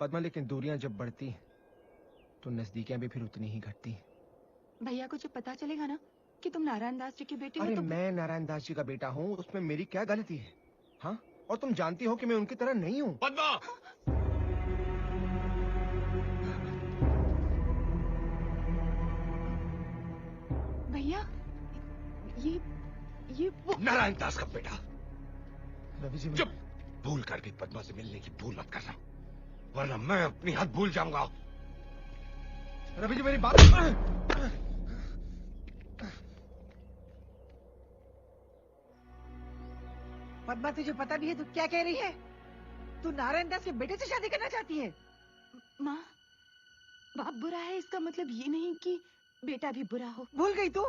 पद्मा, लेकिन दूरियां जब बढ़ती हैं तो नजदीकियां भी फिर उतनी ही घटती हैं। भैया को जब पता चलेगा ना कि तुम नारायण दास जी के बेटे हो अरे तो... मैं नारायण दास जी का बेटा हूँ, उसमें मेरी क्या गलती है? हाँ, और तुम जानती हो कि मैं उनकी तरह नहीं हूँ। पद्मा! भैया, ये वो... नारायण दास का बेटा। रवि जी, चुप! भूल कर भी पद्मा से मिलने की भूल मत करना, वरना मैं अपनी हद भूल जाऊंगा। रवि जी, मेरी बात... पद्मा, तुझे पता भी है तू क्या कह रही है? तू नारायण दास के बेटे से शादी करना चाहती है? माँ, बाप बुरा है इसका मतलब ये नहीं कि बेटा भी बुरा हो। भूल गई तू?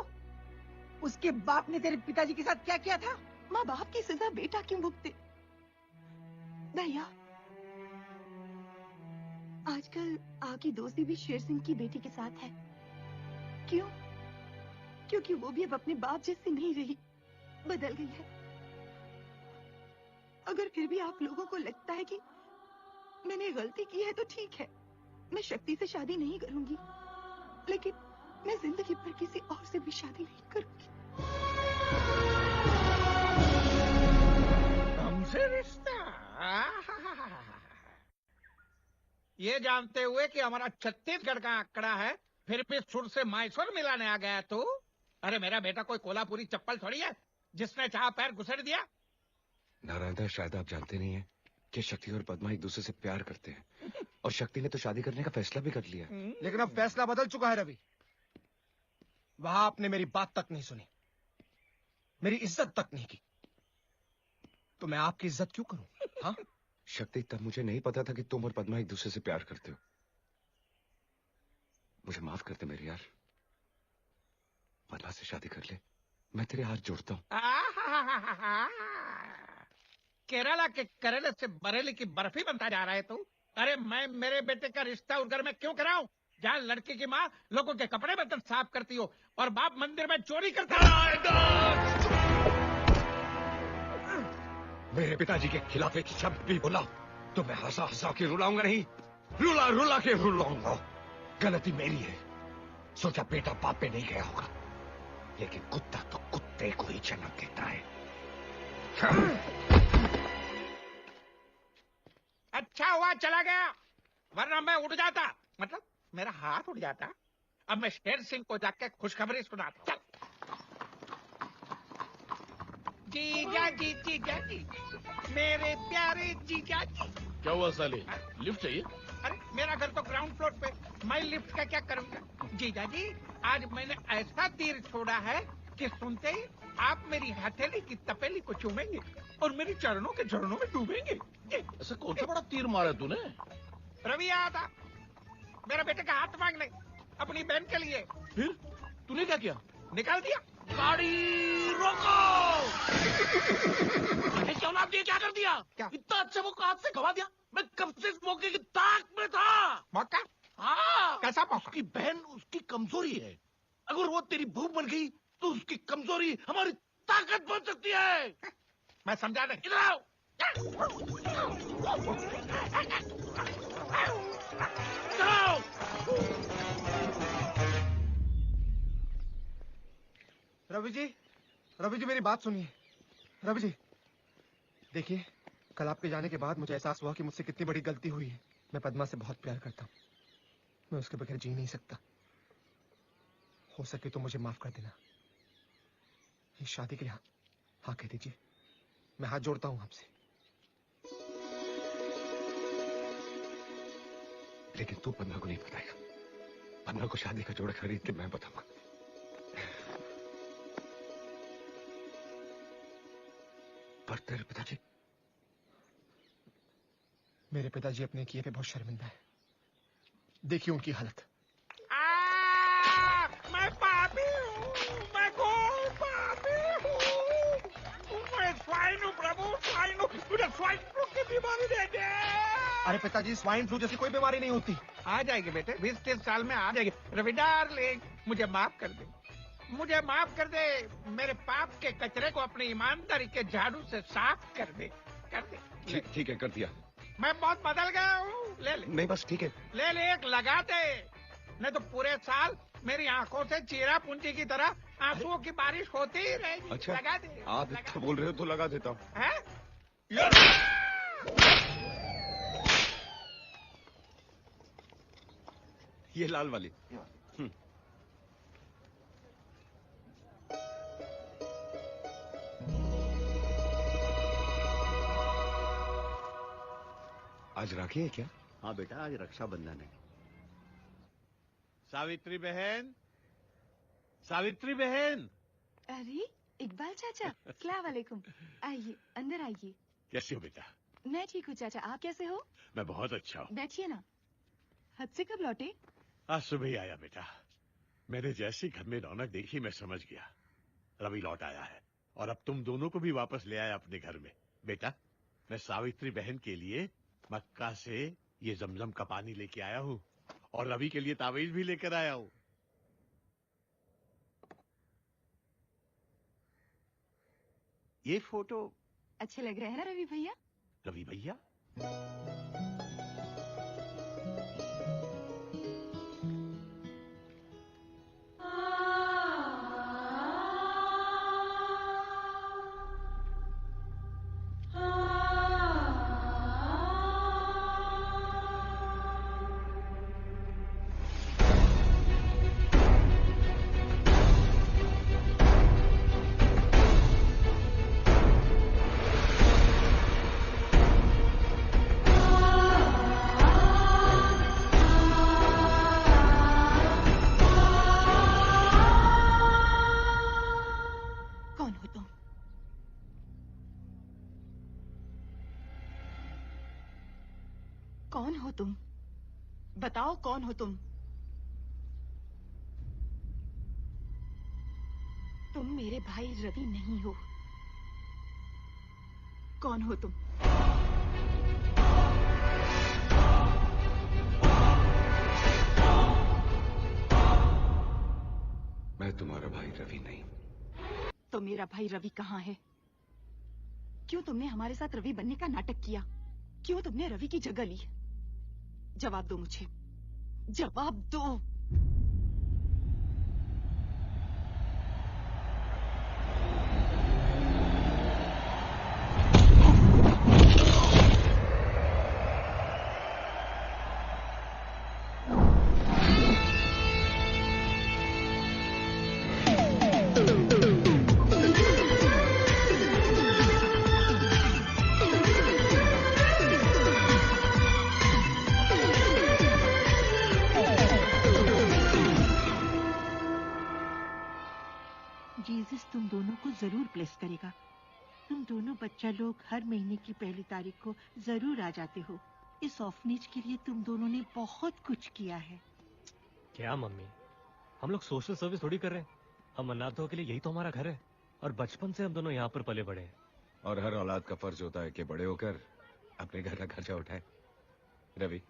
उसके बाप ने तेरे पिताजी के साथ क्या किया था? माँ, बाप की सजा बेटा क्यों भुगते? भैया, आजकल आपकी दोस्ती भी शेर सिंह की बेटी के साथ है। क्यों? क्योंकि वो भी अब अपने बाप जैसी नहीं रही, बदल गई है। अगर फिर भी आप लोगों को लगता है कि मैंने गलती की है तो ठीक है, मैं शक्ति से शादी नहीं करूंगी, लेकिन मैं जिंदगी भर किसी और से भी शादी नहीं करूंगी। हमसे रिश्ता? ये जानते हुए कि हमारा छत्तीसगढ़ का आंकड़ा है, फिर भी सुर से मैसूर मिलाने आ गया तू? अरे मेरा बेटा कोई कोल्हापुरी चप्पल थोड़ी है जिसने चाह पैर घुसेड़ दिया। नारायण दास, शायद आप जानते नहीं हैं कि शक्ति और पद्मा एक दूसरे से प्यार करते हैं, और शक्ति ने तो शादी करने का फैसला भी कर लिया। लेकिन अब फैसला बदल चुका है रवि। वहां आपने मेरी बात तक नहीं सुनी, मेरी इज्जत तक नहीं की, तो मैं आपकी इज्जत क्यों करूं? हाँ? शक्ति, तब मुझे नहीं पता था कि तुम और पद्मा एक दूसरे से प्यार करते हो। मुझे माफ कर दे मेरे यार, पद्मा से शादी कर ले, मैं तेरे हाथ जोड़ता हूँ। केरला के करेले से बरेली की बर्फी बनता जा रहा है तू? अरे मैं मेरे बेटे का रिश्ता उस घर में क्यों कराऊं जहाँ लड़की की माँ लोगों के कपड़े बर्तन साफ करती हो और बाप मंदिर में चोरी करता है। मेरे पिताजी के खिलाफ एक शब्द भी बोला तो मैं हंसा हंसा के रुलाऊंगा नहीं, रुला रुला के रुलाऊंगा। गलती मेरी है, सोचा बेटा बाप पे नहीं गया होगा, लेकिन कुत्ता तो कुत्ते को ही जन्म देता है। अच्छा हुआ चला गया, वरना मैं उठ जाता, मतलब मेरा हाथ उठ जाता। अब मैं शेर सिंह को जाके खुशखबरी सुनाता हूँ। जीजा जी, जीजा जी, मेरे प्यारे जीजा जी। क्या हुआ साले, लिफ्ट चाहिए? अरे मेरा घर तो ग्राउंड फ्लोर पे, मैं लिफ्ट का क्या करूंगा? जीजा जी, आज मैंने ऐसा तीर छोड़ा है कि सुनते ही आप मेरी हथेली की तपेली को चूमेंगे और मेरी चरणों के झरनों में डूबेंगे। ऐसा कौन सा बड़ा तीर मारा तूने? रवि आया था मेरे बेटे का हाथ मांगने अपनी बहन के लिए। फिर तूने क्या किया? निकाल दिया। गाड़ी रोको! ऐसे औलाद ने क्या कर दिया? क्या? इतना अच्छा मौका हाथ से गवा दिया। मैं कब से इस मौके की ताक में था। मौका? हाँ, कैसा मौका? उसकी बहन उसकी कमजोरी है, अगर वो तेरी बहू बन गई तो उसकी कमजोरी हमारी ताकत बन सकती है। मैं समझा नहीं। इधर आओ। चलो। रवि जी मेरी बात सुनिए। रवि जी, देखिए, कल आपके जाने के बाद मुझे एहसास हुआ कि मुझसे कितनी बड़ी गलती हुई है। मैं पद्मा से बहुत प्यार करता हूँ, मैं उसके बगैर जी नहीं सकता। हो सके तो मुझे माफ कर देना। इस शादी के लिए हाँ कह दीजिए, मैं हाथ जोड़ता हूँ आपसे। लेकिन तू पन्ना को नहीं बताएगा। पन्ना को शादी का जोड़ा खरीद के मैं बताऊंगा। पर तेरे पिताजी? मेरे पिताजी अपने किए पे बहुत शर्मिंदा है। देखिए उनकी हालत। मैं पापी हूँ, मैं घोर पापी हूँ, मैं स्वाइन हूँ प्रभु, स्वाइन हूँ। मुझे स्वाइन फ्लू की बीमारी दे दे। अरे पिताजी, स्वाइन फ्लू जैसी कोई बीमारी नहीं होती। आ जाएगी बेटे, 20-30 साल में आ जाएगी। रवि डार्लिंग, मुझे माफ कर दे, मुझे माफ कर दे। मेरे पाप के कचरे को अपनी ईमानदारी के झाड़ू से साफ कर दे, कर दे। ठीक है, कर दिया। मैं बहुत बदल गया हूँ। ले ले। नहीं बस ठीक है। ले ले, एक लगा दे, नहीं तो पूरे साल मेरी आंखों से चीरा पूंजी की तरह आंसुओं की बारिश होती ही रहेगी। अच्छा, लगा दे। आप इतना बोल रहे हो तो लगा देता हूँ। है? ये लाल वाली। आज राखी है क्या? हाँ बेटा, आज रक्षाबंधन है। सावित्री बहन, सावित्री बहन। अरे इकबाल चाचा, अस्सलाम वालेकुम। आइए, अंदर आइए। कैसे हो बेटा? मैं ठीक हूँ चाचा, आप कैसे हो? मैं बहुत अच्छा हूँ। बैठिए ना। हद से कब लौटे? आज सुबह ही आया बेटा। मैंने जैसे घर में रौनक देखी मैं समझ गया रवि लौट आया है, और अब तुम दोनों को भी वापस ले आया अपने घर में। बेटा, मैं सावित्री बहन के लिए मक्का से ये जमजम का पानी लेके आया हूँ, और रवि के लिए तावीज भी लेकर आया हूँ। ये फोटो अच्छे लग रहे हैं ना रवि भैया? रवि भैया? कौन हो तुम? बताओ कौन हो तुम? तुम मेरे भाई रवि नहीं हो। कौन हो तुम? मैं तुम्हारा भाई रवि नहीं। तो मेरा भाई रवि कहाँ है? क्यों तुमने हमारे साथ रवि बनने का नाटक किया? क्यों तुमने रवि की जगह ली? जवाब दो मुझे, जवाब दो। जीसस तुम दोनों को जरूर ब्लेस करेगा। तुम दोनों बच्चा लोग हर महीने की पहली तारीख को जरूर आ जाते हो। इस ऑर्फनेज के लिए तुम दोनों ने बहुत कुछ किया है। क्या मम्मी, हम लोग सोशल सर्विस थोड़ी कर रहे हैं। हम अनाथों के लिए यही तो हमारा घर है, और बचपन से हम दोनों यहाँ पर पले बड़े हैं। और हर औलाद का फर्ज होता है कि बड़े होकर अपने घर का खर्चा उठाए। रवि,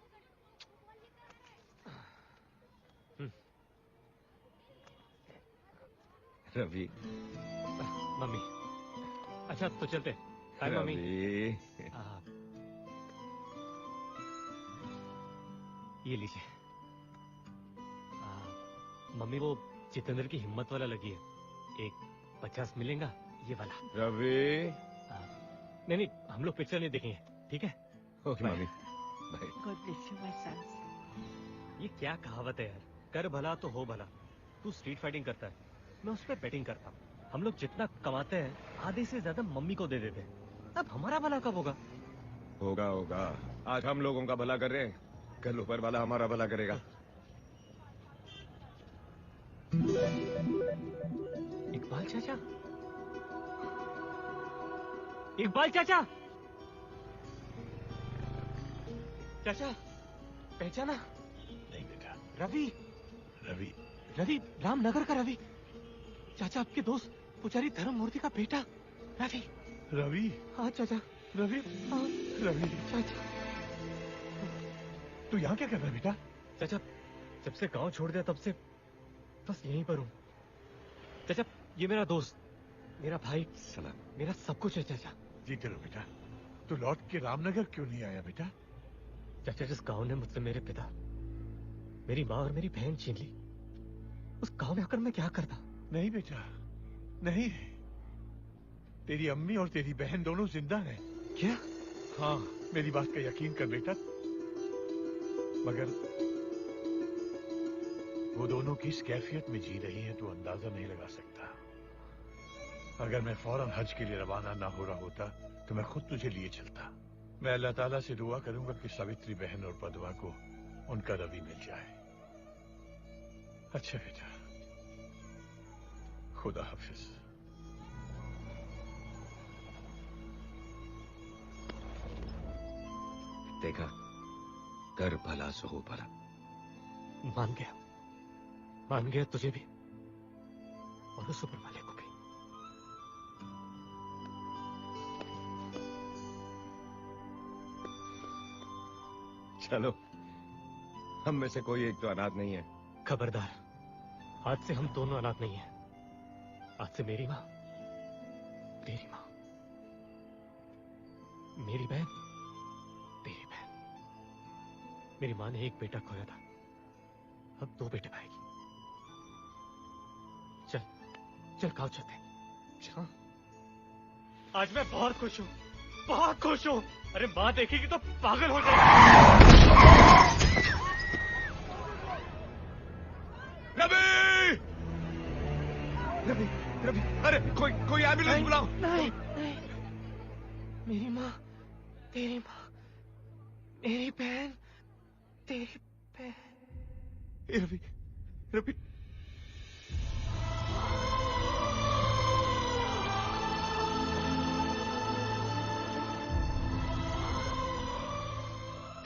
रवि। मम्मी, अच्छा तो चलते। Bye mummy. ये लीजिए। मम्मी, वो जितेंद्र की हिम्मत वाला लगी है, एक 50 मिलेगा ये वाला। रवि। नहीं, हम लोग पिक्चर नहीं देखेंगे, ठीक है? Okay mummy, bye. God bless you my sons. ये क्या कहावत है यार, कर भला तो हो भला। तू स्ट्रीट फाइटिंग करता है, मैं उस पर बैटिंग करता हूँ। हम लोग जितना कमाते हैं आधे से ज्यादा मम्मी को दे देते हैं। अब हमारा भला कब होगा? होगा। आज हम लोगों का भला कर रहे हैं, कल ऊपर वाला हमारा भला करेगा। इकबाल चाचा, इकबाल चाचा, चाचा पहचाना? नहीं बेटा। रवि, रवि, रवि, रामनगर का रवि। चाचा आपके दोस्त पुजारी धर्ममूर्ति का बेटा रवि। रवि? हाँ चाचा। रवि? हाँ रवि चाचा। तू यहाँ क्या कर रहा है बेटा? चाचा जब से गांव छोड़ दिया तब से बस यहीं पर हूँ। चाचा ये मेरा दोस्त, मेरा भाई, सलाम, मेरा सब कुछ है चाचा। जीते रहो बेटा। तू लौट के रामनगर क्यों नहीं आया बेटा? चाचा जिस गांव ने मुझसे मेरे पिता, मेरी माँ और मेरी बहन छीन ली, उस गांव में आकर मैं क्या करता? नहीं बेटा, नहीं। तेरी अम्मी और तेरी बहन दोनों जिंदा हैं। क्या? हाँ, मेरी बात का यकीन कर बेटा। मगर वो दोनों किस कैफियत में जी रही हैं तू अंदाजा नहीं लगा सकता। अगर मैं फौरन हज के लिए रवाना ना हो रहा होता तो मैं खुद तुझे लिए चलता। मैं अल्लाह ताला से दुआ करूंगा कि सावित्री बहन और पदवा को उनका रवि मिल जाए। अच्छा बेटा, खुदा हाफिज। देखा, कर भला सो हो भला। मान गया तुझे भी और उस ऊपर वाले को भी। चलो, हम में से कोई एक तो अनाथ नहीं है। खबरदार, आज से हम दोनों अनाथ नहीं हैं। आज से मेरी माँ, तेरी माँ, मेरी बहन, तेरी बहन। मेरी माँ ने एक बेटा खोया था, अब 2 बेटे पाएगी। चल चल गाँव चलते हैं। आज मैं बहुत खुश हूँ, बहुत खुश हूँ। अरे माँ देखेगी तो पागल हो जाएगी। रवि! रवि, रवि, अरे कोई एम्बुलेंस बुलाओ। नहीं, नहीं। मेरी माँ, तेरी माँ, मेरी बहन, तेरी बहन। रवि, रवि,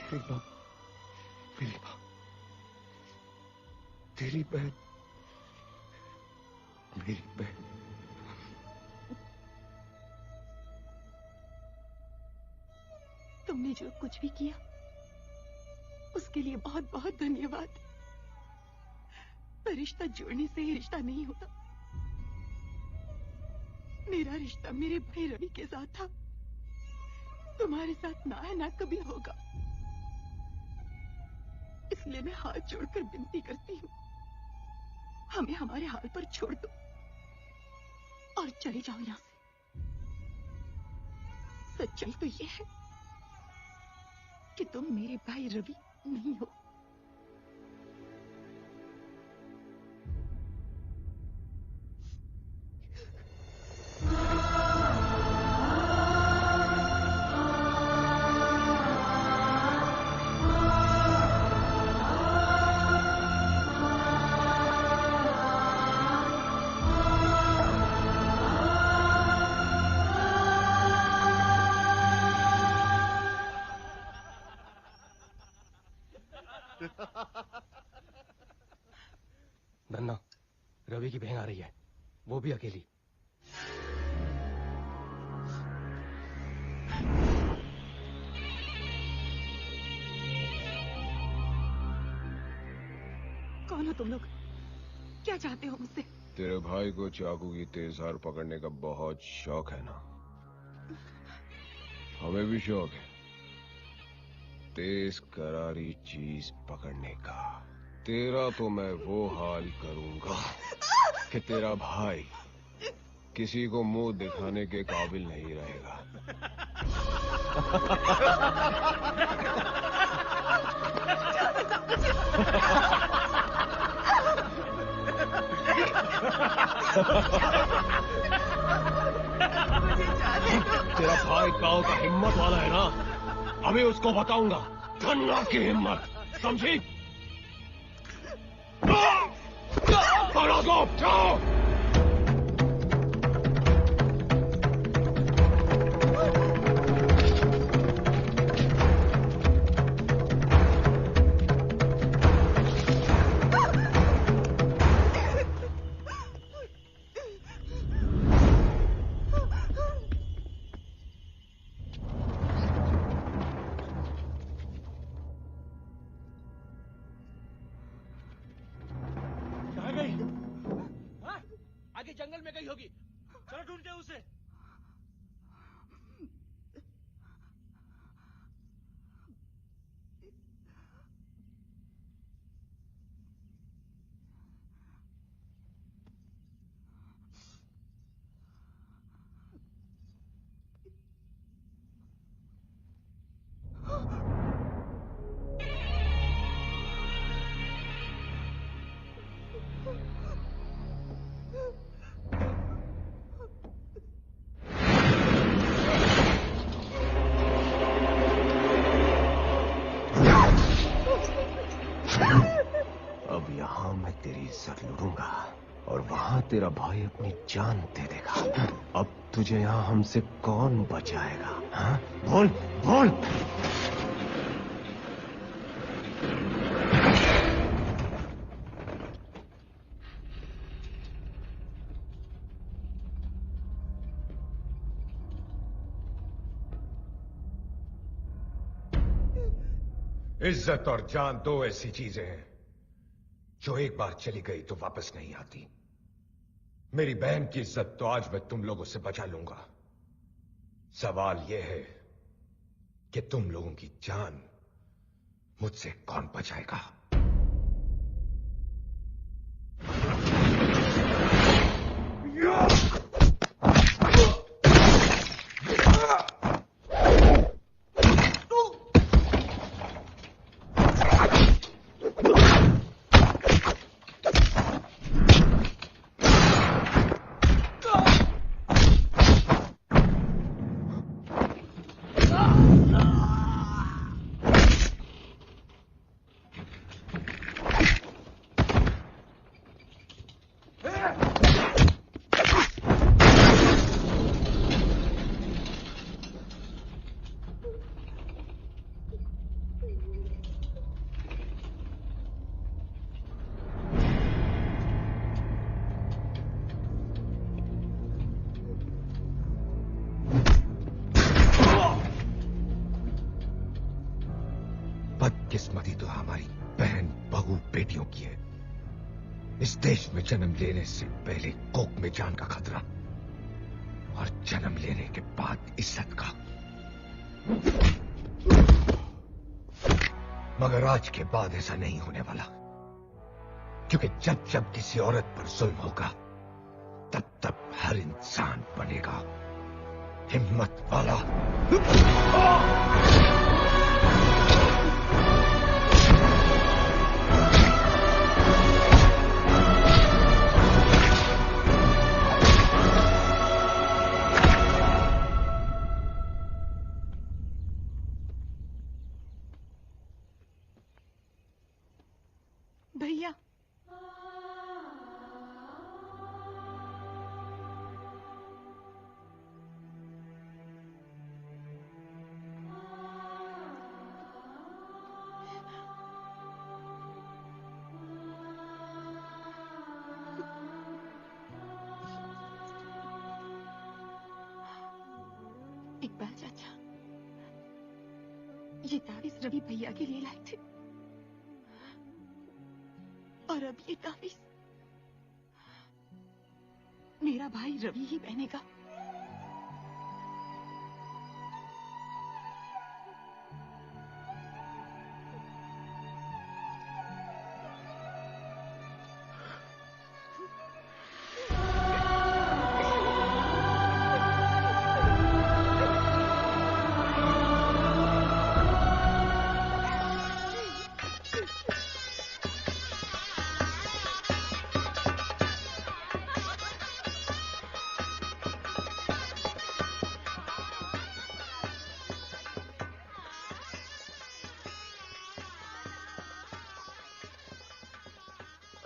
तेरी माँ, मेरी माँ, तेरी बहन, मेरी बहन। तुमने जो कुछ भी किया उसके लिए बहुत बहुत धन्यवाद। पर रिश्ता जोड़ने से ही रिश्ता नहीं होता। मेरा रिश्ता मेरे भाई रवि के साथ था, तुम्हारे साथ ना है ना कभी होगा। इसलिए मैं हाथ जोड़कर विनती करती हूँ, हमें हमारे हाल पर छोड़ दो और चले जाओ यहाँ से। सच्चाई तो ये है कि तुम मेरे भाई रवि नहीं हो। नन्ना, रवि की बहन आ रही है, वो भी अकेली। कौन हो तुम लोग? क्या चाहते हो मुझसे? तेरे भाई को चाकू की तेज धार पकड़ने का बहुत शौक है ना? हमें भी शौक है तेज करारी चीज पकड़ने का। तेरा तो मैं वो हाल करूंगा कि तेरा भाई किसी को मुंह दिखाने के काबिल नहीं रहेगा। तेरा भाई गांव का हिम्मत वाला है ना, अभी उसको बताऊंगा धन्ना की हिम्मत। समझी? पकड़ो को, जाओ। आगे जंगल में गई होगी, चलो ढूंढते हैं उसे। अब यहाँ मैं तेरी इज्जत लूटूंगा और वहाँ तेरा भाई अपनी जान दे देगा। अब तुझे यहाँ हमसे कौन बचाएगा? हाँ? बोल बोल। इज्जत और जान दो ऐसी चीजें हैं जो एक बार चली गई तो वापस नहीं आती। मेरी बहन की इज्जत तो आज मैं तुम लोगों से बचा लूंगा। सवाल यह है कि तुम लोगों की जान मुझसे कौन बचाएगा? बदकिस्मती तो हमारी बहन बहू बेटियों की है। इस देश में जन्म लेने से पहले कोख में जान का खतरा और जन्म लेने के बाद इज्जत का। मगर आज के बाद ऐसा नहीं होने वाला, क्योंकि जब जब किसी औरत पर जुल्म होगा तब तब हर इंसान बनेगा हिम्मत वाला। भैया, इकबाल चाचा, ये तावीज रवि भैया के लिए लाए थे और अब ये तावीज मेरा भाई रवि ही पहनेगा।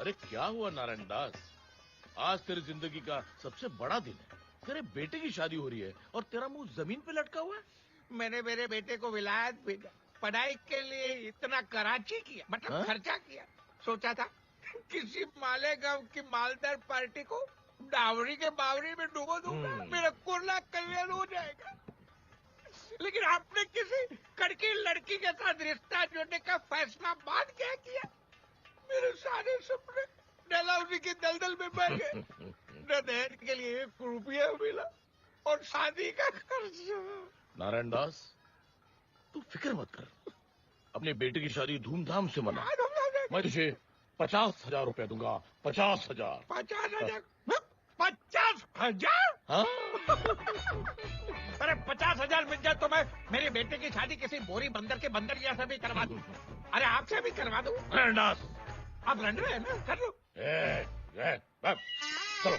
अरे क्या हुआ नारायण दास? आज तेरी जिंदगी का सबसे बड़ा दिन है। तेरे बेटे की शादी हो रही है और तेरा मुंह जमीन पे लटका हुआ है। मैंने मेरे बेटे को विलायत भेजा, पढ़ाई के लिए इतना कराची किया, मतलब खर्चा किया। सोचा था किसी मालेगांव की मालदार पार्टी को डावरी के बावरी में डुबो दूंगा, मेरा कुर्ला कल्याण हो जाएगा। लेकिन आपने किसी कड़की लड़की के साथ रिश्ता जोड़ने का फैसला बाद क्या किया? मेरे सारे सपने डलहौजी की दलदल में बह गए। न दहेज के लिए 1 रुपया मिला और शादी का खर्चा। नारायण दास, तू फिक्र मत कर, अपने बेटे की शादी धूमधाम से मना। मैं तुझे 50,000 रुपया दूंगा। 50,000। 50,000? 50,000? हाँ? अरे 50,000 मिल जाए तो मैं मेरे बेटे की शादी किसी बोरी बंदर के बंदरिया से भी करवा दूं। अरे आपसे भी करवा दूं। नारायण दास, आप लड़ रहे हैं ना, कर लो। चलो।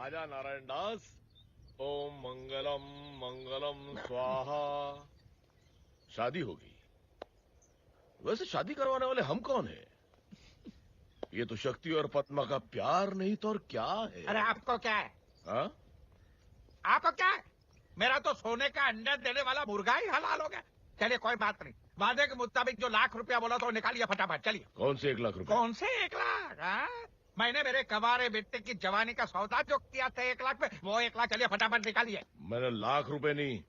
आजा नारायण दास। ओम मंगलम मंगलम स्वाहा। शादी होगी। वैसे शादी करवाने वाले हम कौन है? ये तो शक्ति और पद्मा का प्यार नहीं तो और क्या है? अरे आपको क्या है? हाँ? आपको क्या है? मेरा तो सोने का अंडा देने वाला मुर्गा ही हलाल हो गया। चलिए कोई बात नहीं, वादे के मुताबिक जो लाख रुपया बोला तो निकालिए फटाफट। चलिए। कौन से 1 लाख रुपया? कौन से 1 लाख? हाँ? मैंने मेरे कवारे बेटे की जवानी का सौदा जो किया था 1 लाख में, वो 1 लाख चलिए फटाफट निकालिए। मैंने लाख रुपए नहीं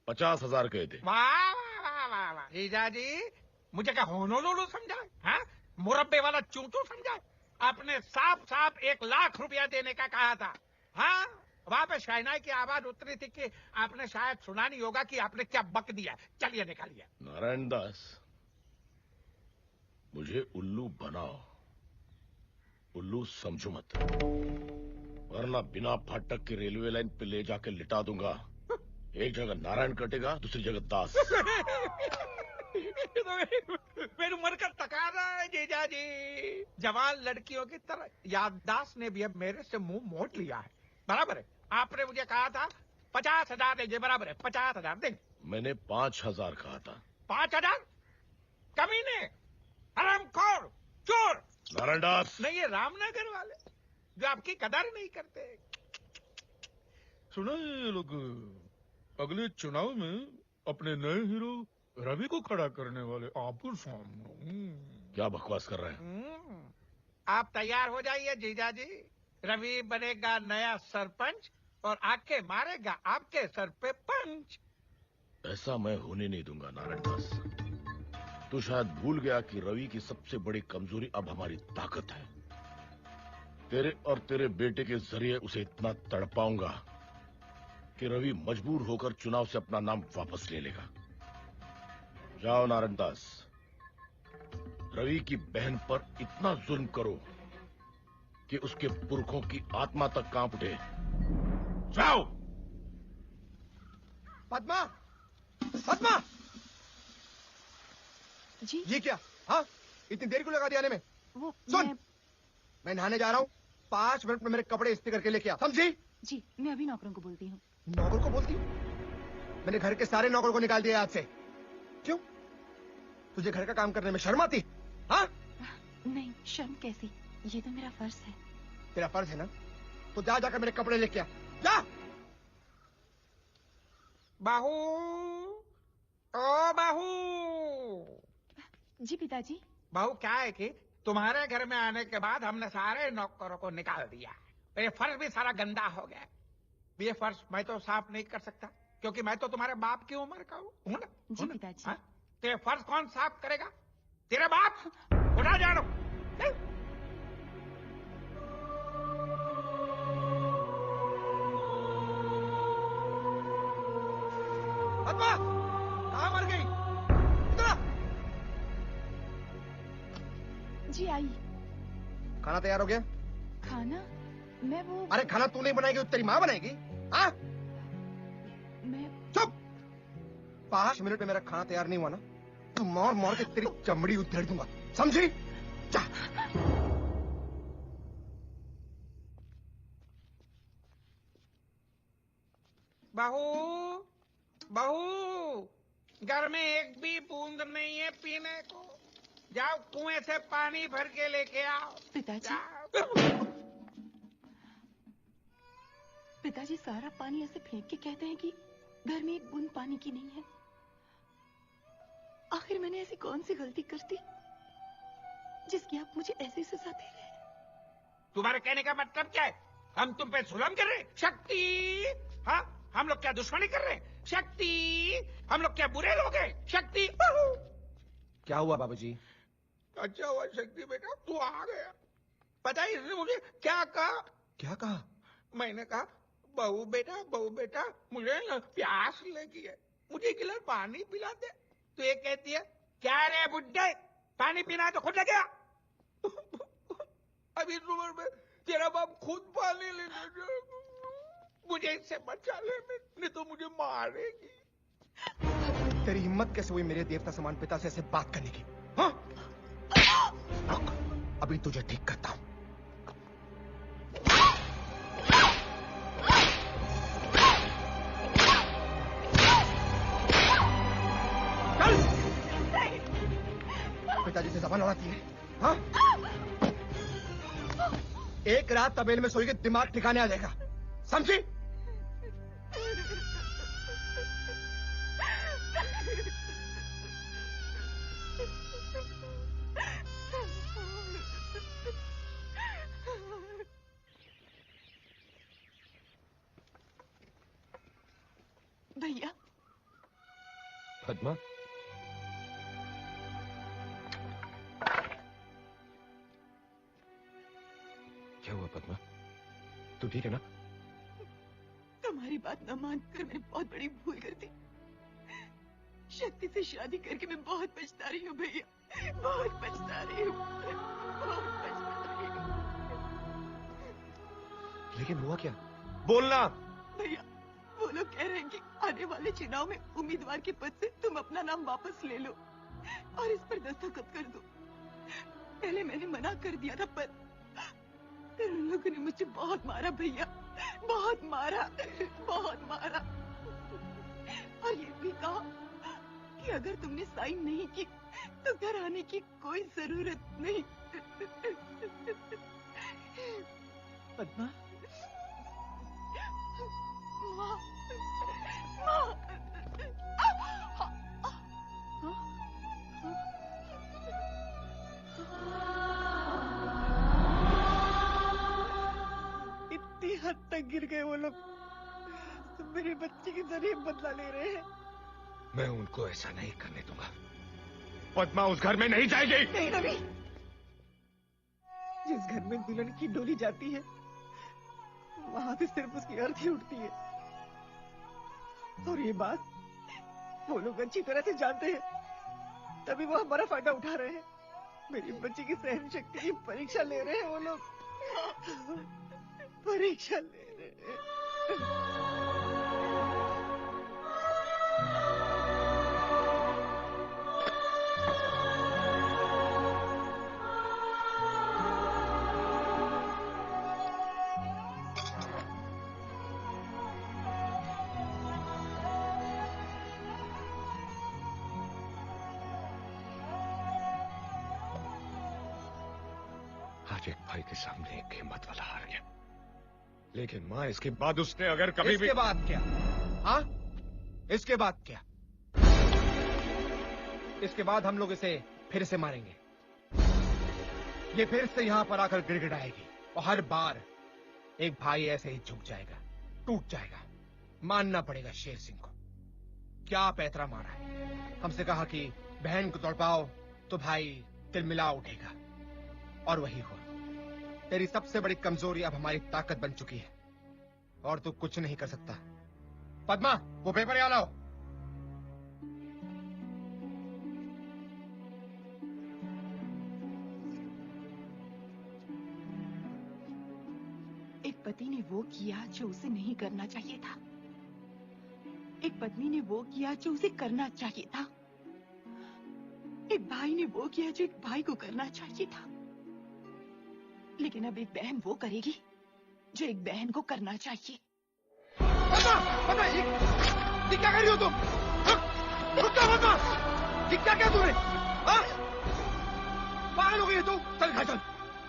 50,000 कहे थे। वाह वाह वाह वाह जीजा जी, मुझे क्या होनोलुलु समझा? हाँ? मुरब्बे वाला चूचू समझा? आपने साफ साफ 1 लाख रुपया देने का कहा था। हाँ? वहाँ पे शहनाई की आवाज उतरी थी कि आपने शायद सुना नहीं होगा कि आपने क्या बक दिया। चलिए निकालिए। नारायण दास, मुझे उल्लू बनाओ, उल्लू समझो मत, वरना बिना फाटक के रेलवे लाइन पे ले जाके लिटा दूंगा। एक जगह नारायण कटेगा, दूसरी जगह दास। मेरी उम्र का तकाजा है जीजा जी। जवान लड़कियों की तरह याददाश्त ने भी अब मेरे से मुंह मोड़ लिया है। बराबर है, आपने मुझे कहा था 50,000 देंगे, बराबर है 50,000 देंगे। मैंने 5,000 कहा था। 5,000? कमीने, हरामखोर, चोर। नारायण दास। नहीं, ये रामनगर वाले जो आपकी कदर नहीं करते। सुना ये लोग अगले चुनाव में अपने नए हीरो रवि को खड़ा करने वाले आपको सामने। क्या बकवास कर रहे हैं? आप तैयार हो जाइए जीजा जी, रवि बनेगा नया सरपंच और आके मारेगा आपके सर पे पंच। ऐसा मैं होने नहीं दूंगा नारायण दास। तू शायद भूल गया कि रवि की सबसे बड़ी कमजोरी अब हमारी ताकत है। तेरे और तेरे बेटे के जरिए उसे इतना तड़पाऊंगा कि रवि मजबूर होकर चुनाव से अपना नाम वापस ले लेगा। जाओ नारायण दास, रवि की बहन पर इतना जुल्म करो कि उसके पुरखों की आत्मा तक कांप उठे। जाओ। पद्मा, पद्मा जी। ये क्या? हाँ, इतनी देर क्यों लगा दी आने में? सुन, मैं नहाने जा रहा हूँ, 5 मिनट में मेरे कपड़े इस्त्री करके लेके आ, समझी? जी, मैं अभी नौकरों को बोलती हूँ। नौकर को बोलती? मैंने घर के सारे नौकर को निकाल दिया आज से। क्यों? तुझे घर का काम करने में शर्म आती? हाँ? नहीं, शर्म कैसी, ये तो मेरा फर्ज है। तेरा फर्ज है ना? तो जा जाकर मेरे कपड़े लेके आ, जा। बाहू, ओ बाहू। जी पिताजी। बाहू, क्या है कि तुम्हारे घर में आने के बाद हमने सारे नौकरों को निकाल दिया, ये फर्श भी सारा गंदा हो गया। ये फर्श मैं तो साफ नहीं कर सकता क्योंकि मैं तो तुम्हारे बाप की उम्र का हूँ ना। जी पिताजी। तेरे फर्श कौन साफ करेगा? तेरे बाप। उठा जानो। जी आई। खाना तैयार हो गया? खाना? मैं वो... अरे खाना तू नहीं बनाएगी तो तेरी माँ बनाएगी? हाँ? मैं... चुप! 5 मिनट में मेरा खाना तैयार नहीं हुआ ना, तू मार मार के तेरी चमड़ी उधेड़ दूंगा, समझी? जा। बहू, बहू, घर में एक भी बूंद नहीं है पीने को। जाओ कुएं से पानी भर के लेके आओ। पिताजी, पिताजी सारा पानी ऐसे फेंक के कहते हैं कि घर में एक बूंद पानी की नहीं है। आखिर मैंने ऐसी कौन सी गलती कर दी जिसकी आप मुझे ऐसी सजा दे रहे हैं? तुम्हारे कहने का मतलब क्या है? हम तुम पे जुल्म कर रहे हैं? शक्ति, हाँ, हम लोग क्या दुश्मनी कर रहे हैं? शक्ति, हम लोग क्या बुरे लोग हैं? शक्ति। क्या हुआ बाबूजी? अच्छा हुआ शक्ति बेटा तू आ गया। पता है इसने मुझे क्या कहा? क्या कहा? मैंने कहा बहू बेटा मुझे ना प्यास लगी है, मुझे एक गिलास पानी पिला दे। तो ये कहती है क्या रे बुड्ढे, पानी पीना है तो खुद लगे। अभी इस उम्र में तेरा बाप खुद पानी लेने जाएगा। मुझे इससे बचा ले, नहीं तो मुझे मारेगी। तेरी हिम्मत कैसे हुई मेरे देवता समान पिता से ऐसे बात करने की? हाँ? रुक, अभी तुझे ठीक करता हूं। पिताजी से जबान लड़ाती है, हाँ? एक रात तबेले में सोएगी, दिमाग ठिकाने आ जाएगा, समझी? भैया। पद्मा, क्या हुआ पद्मा? तू ठीक है ना? तुम्हारी बात न मानकर मैंने बहुत बड़ी भूल कर दी। शक्ति से शादी करके मैं बहुत पछता रही हूँ भैया, बहुत पछता रही हूँ, बहुत पछता रही हूँ। लेकिन हुआ क्या? बोलना। भैया वो लोग कह रहे हैं कि आने वाले चुनाव में उम्मीदवार के पद से तुम अपना नाम वापस ले लो और इस पर दस्तखत कर दो। पहले मैंने मना कर दिया था पर उन लोगों ने मुझे बहुत मारा भैया, बहुत मारा, बहुत मारा। और ये भी कहा कि अगर तुमने साइन नहीं की तो घर आने की कोई जरूरत नहीं। पद्मा, माँ, माँ, इतनी हद तक गिर गए वो लोग, तो मेरे बच्चे के जरिए बदला ले रहे हैं। मैं उनको ऐसा नहीं करने दूंगा। पद्मा उस घर में नहीं जाएगी। नहीं रवि, जिस घर में दुल्हन की डोली जाती है वहां से सिर्फ उसकी अर्थी उठती है। और ये बात वो लोग अच्छी तरह से जानते हैं, तभी वो हमारा फायदा उठा रहे हैं। मेरी बच्ची की सहन शक्ति की परीक्षा ले रहे हैं वो लोग, परीक्षा ले रहे हैं। आज एक भाई के सामने एक हिम्मत वाला हार गया, लेकिन माँ इसके बाद उसने अगर कभी भी... इसके बाद क्या? हाँ? इसके बाद क्या? इसके बाद हम लोग इसे फिर से मारेंगे। ये फिर से यहाँ पर आकर गिड़गिड़ाएगी और हर बार एक भाई ऐसे ही झुक जाएगा, टूट जाएगा। मानना पड़ेगा शेर सिंह को। क्या पैतरा मारा है। हमसे कहा कि बहन को तड़पाओ तो भाई तिलमिला उठेगा, और वही हुआ। तेरी सबसे बड़ी कमजोरी अब हमारी ताकत बन चुकी है और तू कुछ नहीं कर सकता। पद्मा, वो पेपर यहाँ लाओ। पति ने वो किया जो उसे नहीं करना चाहिए था। एक पत्नी ने वो किया जो उसे करना चाहिए था। एक भाई ने वो किया जो एक भाई को करना चाहिए था। लेकिन अब एक बहन वो करेगी जो एक बहन को करना चाहिए। ये क्या कर रही हो तुम? ये क्या क्या तूने? पागल हो गई तू? चल घर चल,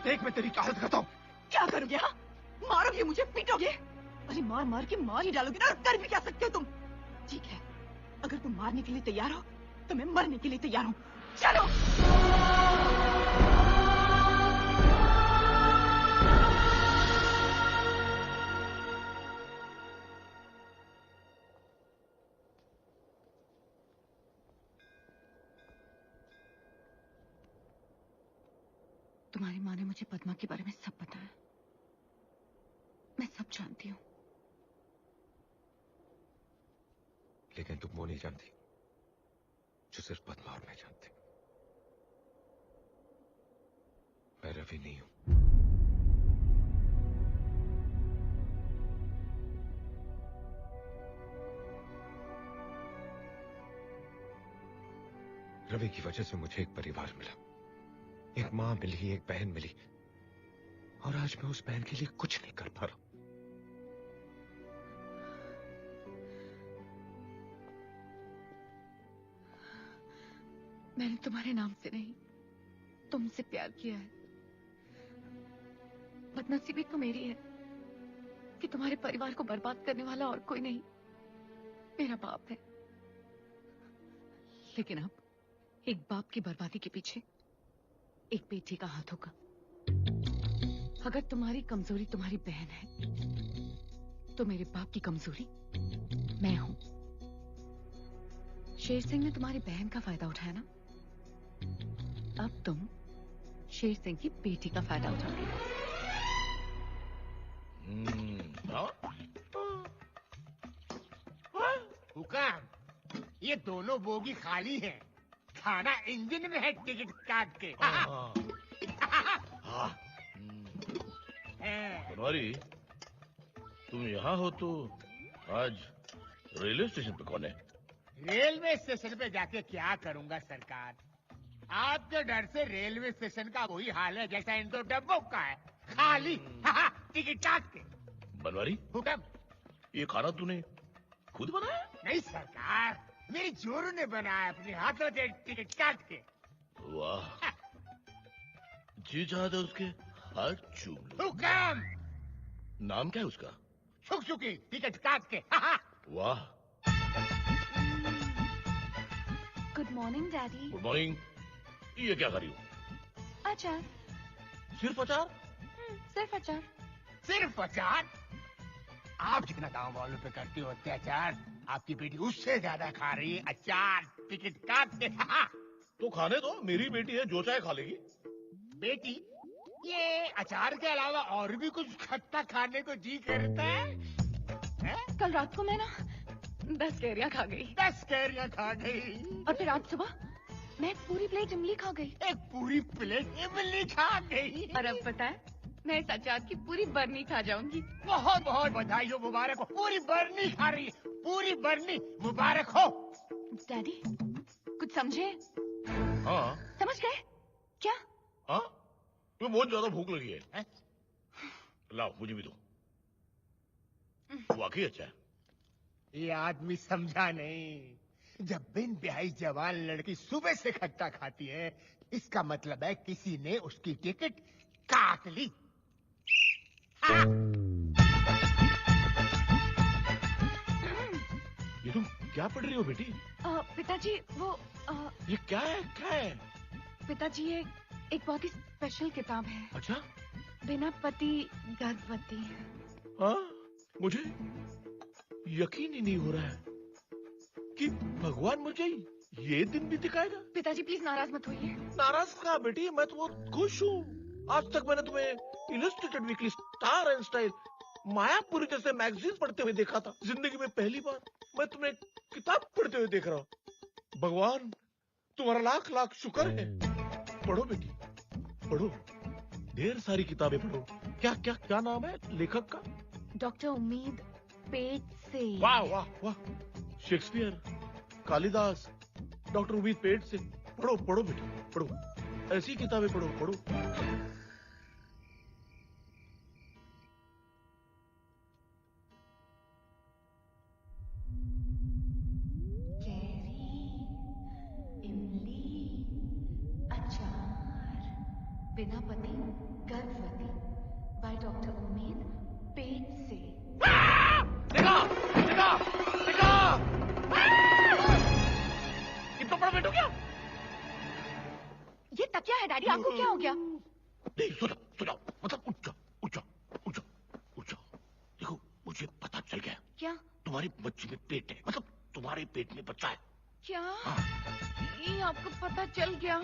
देख मैं तेरी क्या हालत करता हूँ। क्या करोगे? हाँ, मारोगे मुझे, पीटोगे? अरे मार मार के मार ही डालोगे ना, कर भी क्या सकते हो तुम? ठीक है, अगर तुम मारने के लिए तैयार हो तो मैं मरने के लिए तैयार हूँ। चलो। तुम्हारी माँ ने मुझे पद्मा के बारे में सब बताया। मैं सब जानती हूँ। लेकिन तुम वो नहीं जानती जो सिर्फ पद्मा और मैं जानते। मैं रवि नहीं हूं। रवि की वजह से मुझे एक परिवार मिला, एक मां मिली, एक बहन मिली, और आज मैं उस बहन के लिए कुछ नहीं कर पा रहा। मैंने तुम्हारे नाम से नहीं, तुमसे प्यार किया है। बदनसीबी तो मेरी है कि तुम्हारे परिवार को बर्बाद करने वाला और कोई नहीं, मेरा बाप है। लेकिन अब एक बाप की बर्बादी के पीछे एक बेटी का हाथ होगा। अगर तुम्हारी कमजोरी तुम्हारी बहन है तो मेरे बाप की कमजोरी मैं हूं। शेर सिंह ने तुम्हारी बहन का फायदा उठाया ना, अब तुम शेर सिंह की बेटी का फायदा उठाओगे। हुक्म, ये दोनों बोगी खाली हैं। खाना इंजन में है, टिकट काट के। बनवारी, तुम यहाँ हो तो आज रेलवे स्टेशन पे कौन है? रेलवे स्टेशन पे जाके क्या करूंगा सरकार? आपके डर से रेलवे स्टेशन का वही हाल है जैसा इन दो डब्बों का है, खाली। टिकट काट के। बनवारी, हुक्म, ये खाना तूने खुद बनाया? नहीं सरकार, मेरी जोरू ने बनाया अपने हाथों से, टिकट काट के। वाह, जी चाहता उसके हाथ चूम लो। हुक्म। नाम क्या है उसका? शुक-शुकी, टिकट काट के। वाह। Good morning daddy. Good morning. ये क्या कर रही हो? अचार। सिर्फ अचार? सिर्फ अचार। सिर्फ अचार? आप जितना गांव वालों पे करती हो अत्याचार, आपकी बेटी उससे ज्यादा खा रही है अचार। टिकट काट के। तो खाने दो, मेरी बेटी है, जो चाहे खा लेगी। बेटी, ये अचार के अलावा और भी कुछ खट्टा खाने को जी करता है? कल रात को मैं ना 10 कैरियां खा गई। 10 कैरियां खा गई? और फिर आज सुबह मैं एक पूरी प्लेट इमली खा गई। एक पूरी प्लेट इमली खा गई? और अब पता है, मैं इस अचार की पूरी बरनी खा जाऊंगी। बहुत बहुत बधाई हो, मुबारक हो। पूरी बरनी खा रही है, पूरी बरनी, मुबारक हो। डैडी, कुछ समझे? हाँ। समझ गए क्या? हाँ, तुम्हें बहुत ज्यादा भूख लगी है? लाओ, मुझे भी दो। वाकई अच्छा है। ये आदमी समझा नहीं। जब बिन ब्याही जवान लड़की सुबह से खट्टा खाती है, इसका मतलब है किसी ने उसकी टिकट काट ली। ये तुम क्या पढ़ रही हो बेटी? पिताजी, वो ये क्या है? क्या है? पिताजी, ये एक बहुत ही स्पेशल किताब है। अच्छा? बिना पति गर्भवती। हाँ, मुझे यकीन ही नहीं हो रहा है कि भगवान मुझे ये दिन भी दिखाएगा। पिताजी प्लीज नाराज मत होइए। नाराज कहाँ बेटी, मैं तो बहुत खुश हूँ। आज तक मैंने तुम्हें illustrated weekly, star and style, Mayapuri जैसे मैगजीन पढ़ते हुए देखा था। जिंदगी में पहली बार मैं तुम्हें किताब पढ़ते हुए देख रहा हूँ। भगवान तुम्हारा लाख लाख शुक्र है। पढ़ो बेटी, पढ़ो। ढेर सारी किताबें पढ़ो। क्या क्या क्या नाम है लेखक का? डॉक्टर उम्मीद पेट से। वाह वाह वाह, शेक्सपियर, कालिदास, डॉक्टर उम्मीद पेट से। पढ़ो पढ़ो बेटा पढ़ो, ऐसी किताबें पढ़ो पढ़ो। बिना पति गर्भवती बाय डॉक्टर उम्मीद पेट से। देखा देखा देखा, कितना बड़ा पेट हो गया। ये तकिया है डैडी, आपको क्या हो गया? नहीं सो जाओ, मतलब उठ जाओ। देखो मुझे पता चल गया। क्या? तुम्हारी बच्ची में पेट है, मतलब तुम्हारे पेट में बच्चा है। क्या? ये आपको पता चल गया?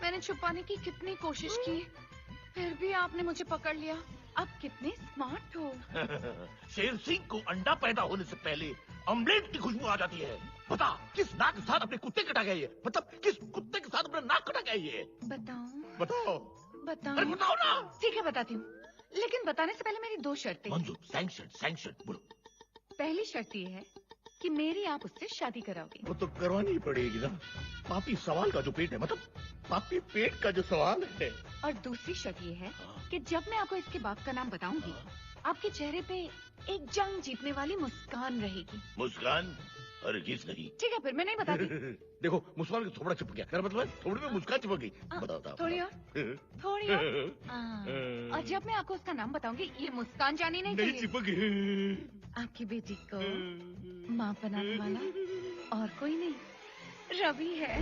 मैंने छुपाने की कितनी कोशिश की, फिर भी आपने मुझे पकड़ लिया। आप कितने स्मार्ट हो। शेर सिंह को अंडा पैदा होने से पहले ऑमलेट की खुशबू आ जाती है। बता किस नाक के साथ अपने कुत्ते कटा गया ये, मतलब किस कुत्ते के साथ अपना नाक कटा गया ये? बताओ। अरे बताओ ना। ठीक है बताती हूँ, लेकिन बताने से पहले मेरी 2 शर्तें। मंजूर, सैंक्शन बोलो। पहली शर्त ये है कि मेरी आप उससे शादी कराओगे। वो तो करवानी ही पड़ेगी ना, पापी सवाल का जो पेट है, मतलब पापी पेट का जो सवाल है। और दूसरी शर्त ये है कि जब मैं आपको इसके बाप का नाम बताऊंगी, आपके चेहरे पे एक जंग जीतने वाली मुस्कान रहेगी। मुस्कान? अरे किस नहीं। ठीक है फिर मैं नहीं बताती। देखो मुस्कान का थोबड़ा चिपक गया, मेरा मतलब थोड़ी में मुस्कान चिपक गई। बताओ थोड़ी और जब मैं आपको उसका नाम बताऊंगी, ये मुस्कान जानी नहीं चाहिए। चिपक गई। आपकी बेटी को माँ बनाने वाला और कोई नहीं, रवि है।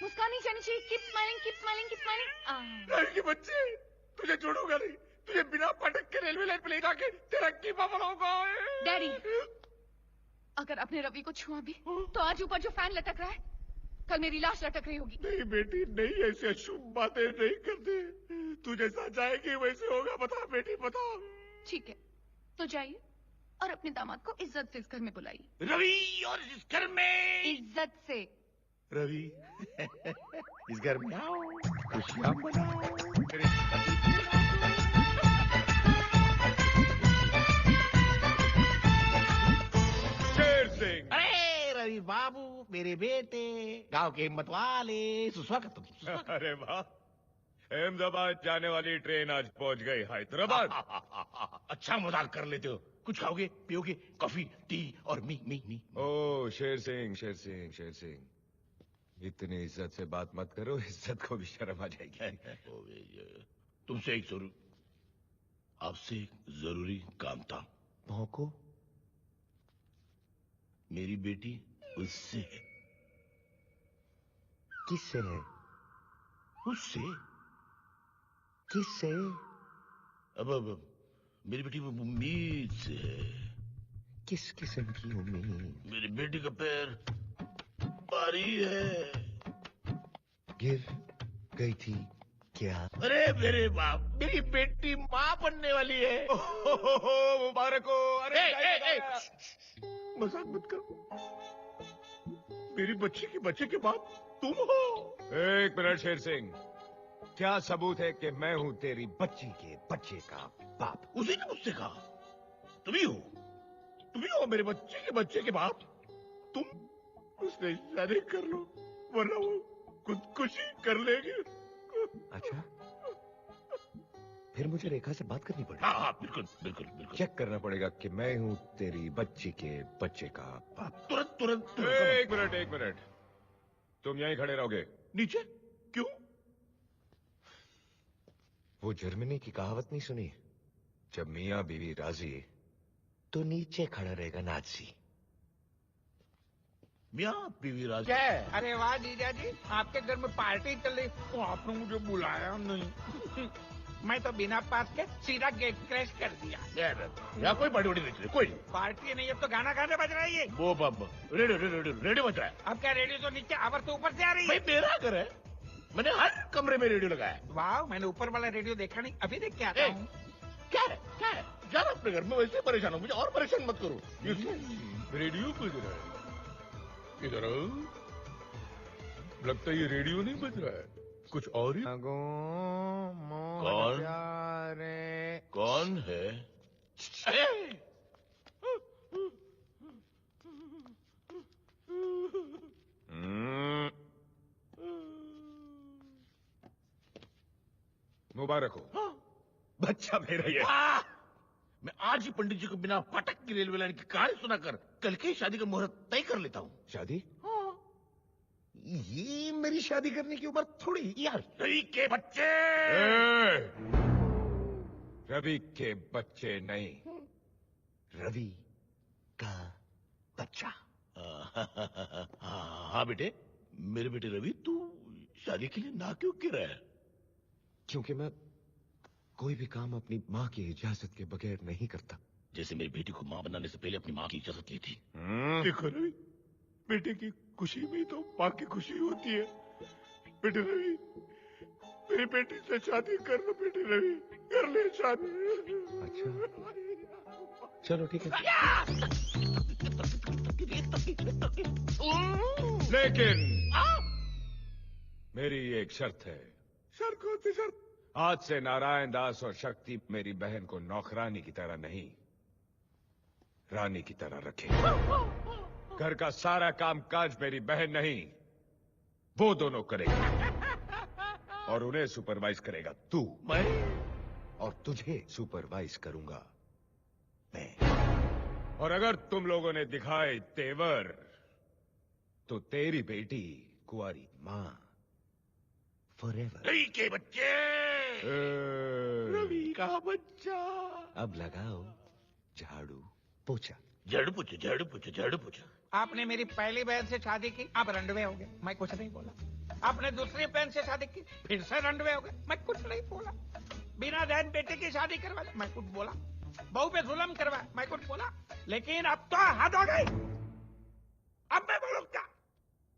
मुस्कान नहीं जानी चाहिए। Keep smiling, keep smiling, keep smiling. Ravi की बच्ची, तुझे छोड़ूंगा नहीं, तुझे बिना पटक के रेलवे लाइन पे ले जाके तेरा कीमा बनाऊंगा। डैडी, अगर अपने रवि को छुआ भी तो आज ऊपर जो फैन लटक रहा है, कल मेरी लाश लटक रही होगी। नहीं बेटी नहीं, ऐसे अशुभ बातें नहीं करते। तू जैसा चाहेगी वैसे होगा। बता बेटी बता। ठीक है तो जाइए और अपने दामाद को इज्जत से इस घर में बुलाइए। रवि, और इस घर में इज्जत से। रवि इस घर में आओ, खुशियां मनाओ। शेर सिंह। अरे रवि बाबू, मेरे बेटे, गांव के हिम्मत वाले, सुस्वागत। अरे वाह, अहमदाबाद जाने वाली ट्रेन आज पहुंच गई हैदराबाद। अच्छा मजाक कर लेते हो। कुछ खाओगे पियोगे? कॉफी टी और मी। ओ शेर सिंह, इतनी इज्जत से बात मत करो, इज्जत को भी शर्म आ जाएगी। तुमसे आपसे एक जरूरी काम था। भौंको। मेरी बेटी उससे है। किससे है? उससे। किससे? अब मेरी बेटी उम्मीद से है। किस किस्म की उम्मीद? मेरी बेटी का पैर भारी है। गिर गई थी क्या? अरे मेरे बाप, मेरी बेटी माँ बनने वाली है। मुबारक हो। अरे मजाक मत करो। मेरी बच्ची के बच्चे के बाप तुम हो। एक मिनट शेर सिंह, क्या सबूत है कि मैं हूं तेरी बच्ची के बच्चे का बाप? उसी ने मुझसे कहा तुम ही हो मेरे बच्चे के बाप। तुम उसने शादी कर लो, वरना वो खुदकुशी कर लेगी। अच्छा, फिर मुझे रेखा से बात करनी पड़ेगी। हाँ बिल्कुल। चेक करना पड़ेगा कि मैं हूं तेरी बच्ची के बच्चे का बाप। तुरंत। एक मिनट, तुम यहीं खड़े रहोगे। नीचे? क्यों? वो जर्मनी की कहावत नहीं सुनी? जब मियाँ बीवी राजी तो नीचे खड़ा रहेगा नाजी। मियाँ बीवी राजी? क्या? अरे वाह जीजा जी, आपके घर में पार्टी चल रही तो आपने मुझे बुलाया नहीं। मैं तो बिना पास के सीधा गेट क्रैश कर दिया। यहाँ कोई बड़ी नहीं, कोई पार्टी नहीं। अब तो गाना बज रहा है ये। वो रेडियो बज रहा है। अब क्या रेडियो तो नीचे आवर तो ऊपर से आ रही है? भाई मेरा घर है, मैंने हर कमरे में रेडियो लगाया। वाह, मैंने ऊपर वाला रेडियो देखा नहीं, अभी देख के आता हूँ। क्या है यार, अपने घर में वैसे परेशान हो, मुझे और परेशान मत करो। रेडियो बज रहा है? इधर लगता है ये रेडियो नहीं बज रहा है, कुछ और ही? कौन? कौन है? मुबारक हो। बच्चा मेरा ये। मैं आज ही पंडित जी को बिना फाटक की रेलवे लाइन की कहानी सुनाकर कल की शादी का मुहूर्त तय कर लेता हूँ। शादी? ये मेरी शादी करने की उम्र थोड़ी यार। रवि के बच्चे। रवि के बच्चे नहीं, रवि का बच्चा। हाँ बेटे, मेरे बेटे रवि, तू शादी के लिए ना क्यों कह रहा है? क्योंकि मैं कोई भी काम अपनी माँ की इजाजत के बगैर नहीं करता। जैसे मेरी बेटी को माँ बनाने से पहले अपनी माँ की इजाजत ली थी। देखो रवि, बेटे की खुशी में तो माँ की खुशी होती है। बेटे रवि, मेरी बेटी से शादी कर लो। बेटे रवि, कर ले शादी। अच्छा, चलो ठीक है। लेकिन मेरी एक शर्त है। शर्त कौन सी शर्त? आज से नारायण दास और शक्ति मेरी बहन को नौकरानी की तरह नहीं, रानी की तरह रखे। घर का सारा काम काज मेरी बहन नहीं, वो दोनों करेगी, और उन्हें सुपरवाइज करेगा तू। मैं? और तुझे सुपरवाइज करूंगा मैं। और अगर तुम लोगों ने दिखाए तेवर, तो तेरी बेटी कुंवारी मां फॉरएवर। रवि के बच्चे। रवि का बच्चा। अब लगाओ झाड़ू पोछा। झाड़ू पोछा, झाड़ू पोछा, झाड़ू पोछा। आपने मेरी पहली बहन से शादी की, आप रंडवे हो गए, मैं कुछ नहीं बोला। आपने दूसरी बहन से शादी की, फिर से रंडवे हो गए, मैं कुछ नहीं बोला। बिना बहन बेटे की शादी करवा ली, मैं कुछ बोला। बहू पे जुल्म करवा, मैं कुछ बोला। लेकिन अब तो हद हो गई। अब मैं बोलूं क्या?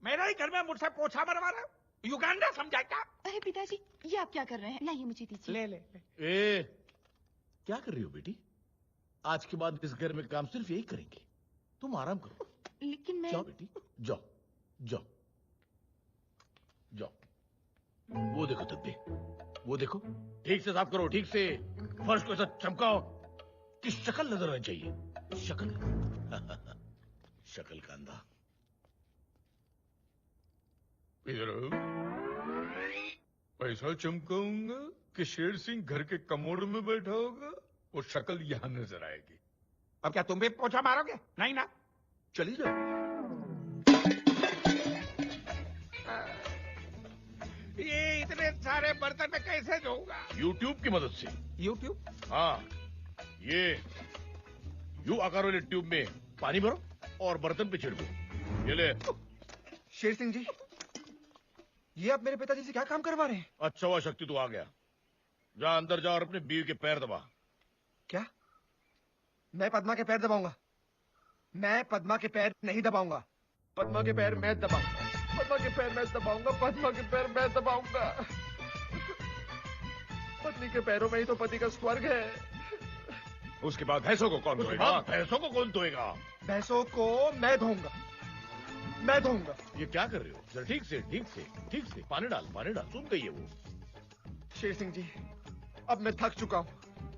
मेरे ही घर में मुझसे पोछा मरवा रहे हो? युगांडा समझा क्या? अरे पिताजी, ये आप क्या कर रहे हैं? लाइए मुझे दीजिए। ले ले। ए, क्या कर रही हो बेटी? आज के बाद इस घर में काम सिर्फ यही करेंगे। तुम आराम करो। लेकिन मैं... जाओ बेटी, जाओ जाओ जाओ। वो देखो धब्बे, वो देखो। ठीक से साफ करो, ठीक से। फर्श को ऐसा चमकाओ कि शक्ल नजर आनी चाहिए। शक्ल शक्ल का अंधा। इधर पैसा चमकाऊंगा कि शेर सिंह घर के कमोड में बैठा होगा, वो शक्ल यहां नजर आएगी। अब क्या तुम भी पोछा मारोगे? नहीं ना? चली जाओ। ये इतने सारे बर्तन में कैसे धोऊंगा? YouTube की मदद से। YouTube? हाँ, ये यू आकार वाले ट्यूब में पानी भरो और बर्तन पे छिड़को। ये ले। शेर सिंह जी, ये आप मेरे पिताजी से क्या काम करवा रहे हैं? अच्छा हुआ शक्ति तू आ गया। जा अंदर जा और अपने बीवी के पैर दबा। क्या? मैं पद्मा के पैर दबाऊंगा? मैं पद्मा के पैर नहीं दबाऊंगा। पद्मा के पैर मैं दबाऊंगा। पद्मा के पैर मैं दबाऊंगा। पद्मा के पैर मैं दबाऊंगा। पत्नी के पैरों में ही तो पति का स्वर्ग है। उसके बाद भैंसों को कौन धोएगा? भैंसों को कौन धोएगा? भैंसों को मैं धोऊंगा। मैं धोऊंगा। ये क्या कर रहे हो? जरा ठीक से, ठीक से, ठीक से। पानी डाल, पानी डाल। सुन गई है वो। शेर सिंह जी, अब मैं थक चुका हूँ,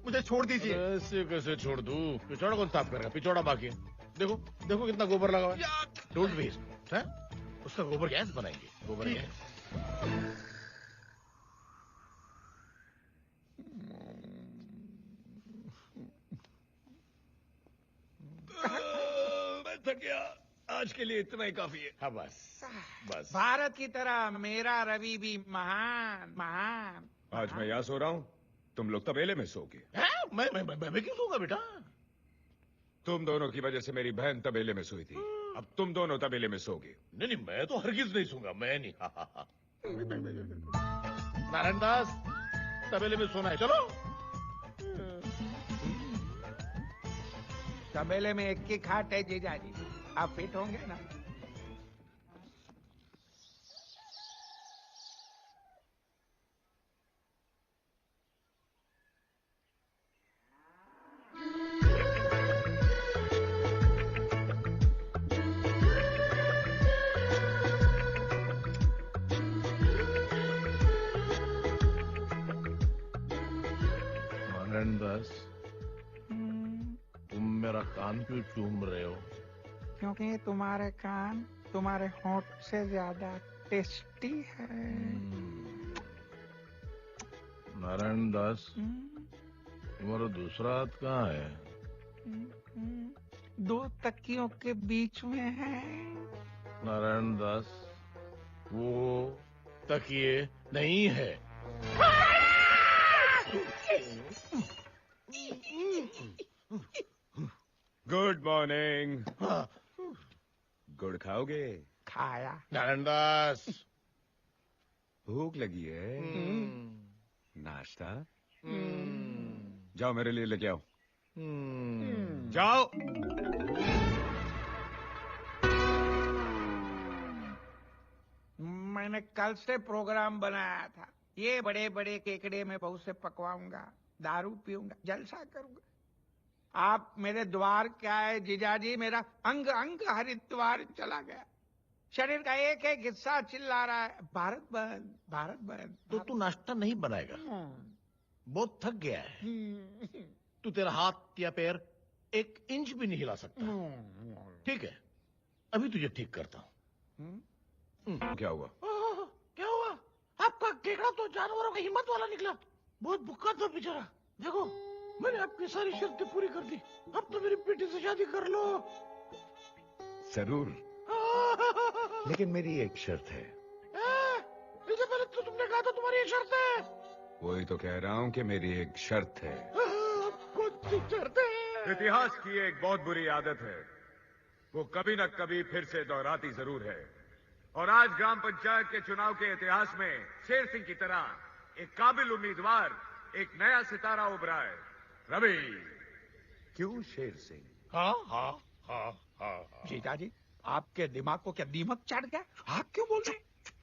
मुझे छोड़ दीजिए। ऐसे कैसे छोड़ दूं? पिछौड़ा कौन साफ करेगा? पिछौड़ा बाकी है। देखो, देखो कितना गोबर लगा हुआ है। Don't waste. है? उसका गोबर गैस बनाएंगे। गोबर गैस। मैं थक गया। आज के लिए इतना ही काफी है। हाँ बस, बस। भारत की तरह मेरा रवि भी महान महान। आज मैं यहाँ सो रहा हूँ, तुम लोग तबेले में सोगे। मैं क्यों सोऊंगा बेटा? तुम दोनों की वजह से मेरी बहन तबेले में सोई थी, अब तुम दोनों तबेले में सोगे। नहीं, मैं तो हरगिज नहीं सोऊंगा। मैं नहीं। नारायण दास, तबेले में सोना है। चलो। तबेले में एक की खाट है जीजाजी, आप फिट होंगे ना? नारायणदास, तुम मेरा कान क्यों चूम रहे हो? क्योंकि तुम्हारे कान तुम्हारे होंठ से ज्यादा टेस्टी है। नारायणदास, तुम्हारा दूसरा हाथ कहाँ है? दो तकियों के बीच में है। नारायणदास, वो तकिए नहीं है। Good morning. गुड़ खाओगे? खाया। नारायणदास, भूख लगी है? नाश्ता? जाओ मेरे लिए लेके आओ। जाओ। मैंने कल से प्रोग्राम बनाया था, ये बड़े बड़े केकड़े में बहू से पकवाऊंगा, दारू पीऊंगा, जलसा करूंगा। आप मेरे द्वार क्या है जीजाजी, मेरा अंग अंग हरिद्वार चला गया। शरीर का एक एक हिस्सा चिल्ला रहा है, भारत बंद, भारत बंद। तो तू नाश्ता नहीं बनाएगा? बहुत थक गया है। तू तेरा हाथ या पैर 1 इंच भी नहीं हिला सकता। ठीक है, अभी तुझे ठीक करता हूँ। क्या हुआ? क्या हुआ? आपका केकड़ा तो जानवरों की हिम्मत वाला निकला। बहुत भूखा था बेचारा। देखो, मैंने आपकी सारी शर्तें पूरी कर दी। अब तो मेरी बेटी से शादी कर लो। जरूर, लेकिन मेरी एक शर्त है। इससे पहले तो तुमने कहा था तुम्हारी एक शर्त है। वही तो कह रहा हूँ कि मेरी एक शर्त है। कौन सी शर्त है? इतिहास की एक बहुत बुरी आदत है, वो कभी न कभी फिर से दोहराती जरूर है। और आज ग्राम पंचायत के चुनाव के इतिहास में शेर सिंह की तरह एक काबिल उम्मीदवार, एक नया सितारा उभरा है। रवि। क्यों शेर सिंह? हाँ हाँ हाँ हाँ। जीजाजी, आपके दिमाग को क्या दीमक चढ़ गया? आप क्यों बोल रहे?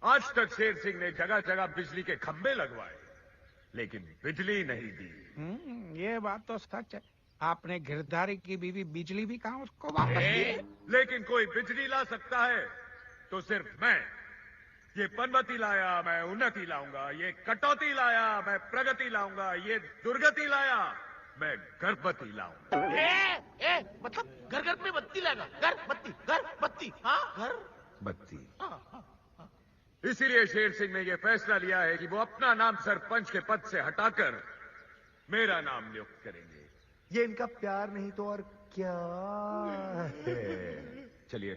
आज तक शेर सिंह ने जगह जगह बिजली के खंभे लगवाए, लेकिन बिजली नहीं दी। ये बात तो सच है। आपने गिरधारी की बीवी बिजली भी कहा उसको वापस दी। लेकिन कोई बिजली ला सकता है तो सिर्फ मैं। ये पनवती लाया, मैं उन्नति लाऊंगा। ये कटौती लाया, मैं प्रगति लाऊंगा। ये दुर्गति लाया, मैं गर्भवती लाऊंगा। मतलब घर घर में बत्ती लाएगा? घर बत्ती। हाँ, घर बत्ती। इसीलिए शेर सिंह ने यह फैसला लिया है कि वो अपना नाम सरपंच के पद से हटाकर मेरा नाम नियुक्त करेंगे। ये इनका प्यार नहीं तो और क्या है? चलिए,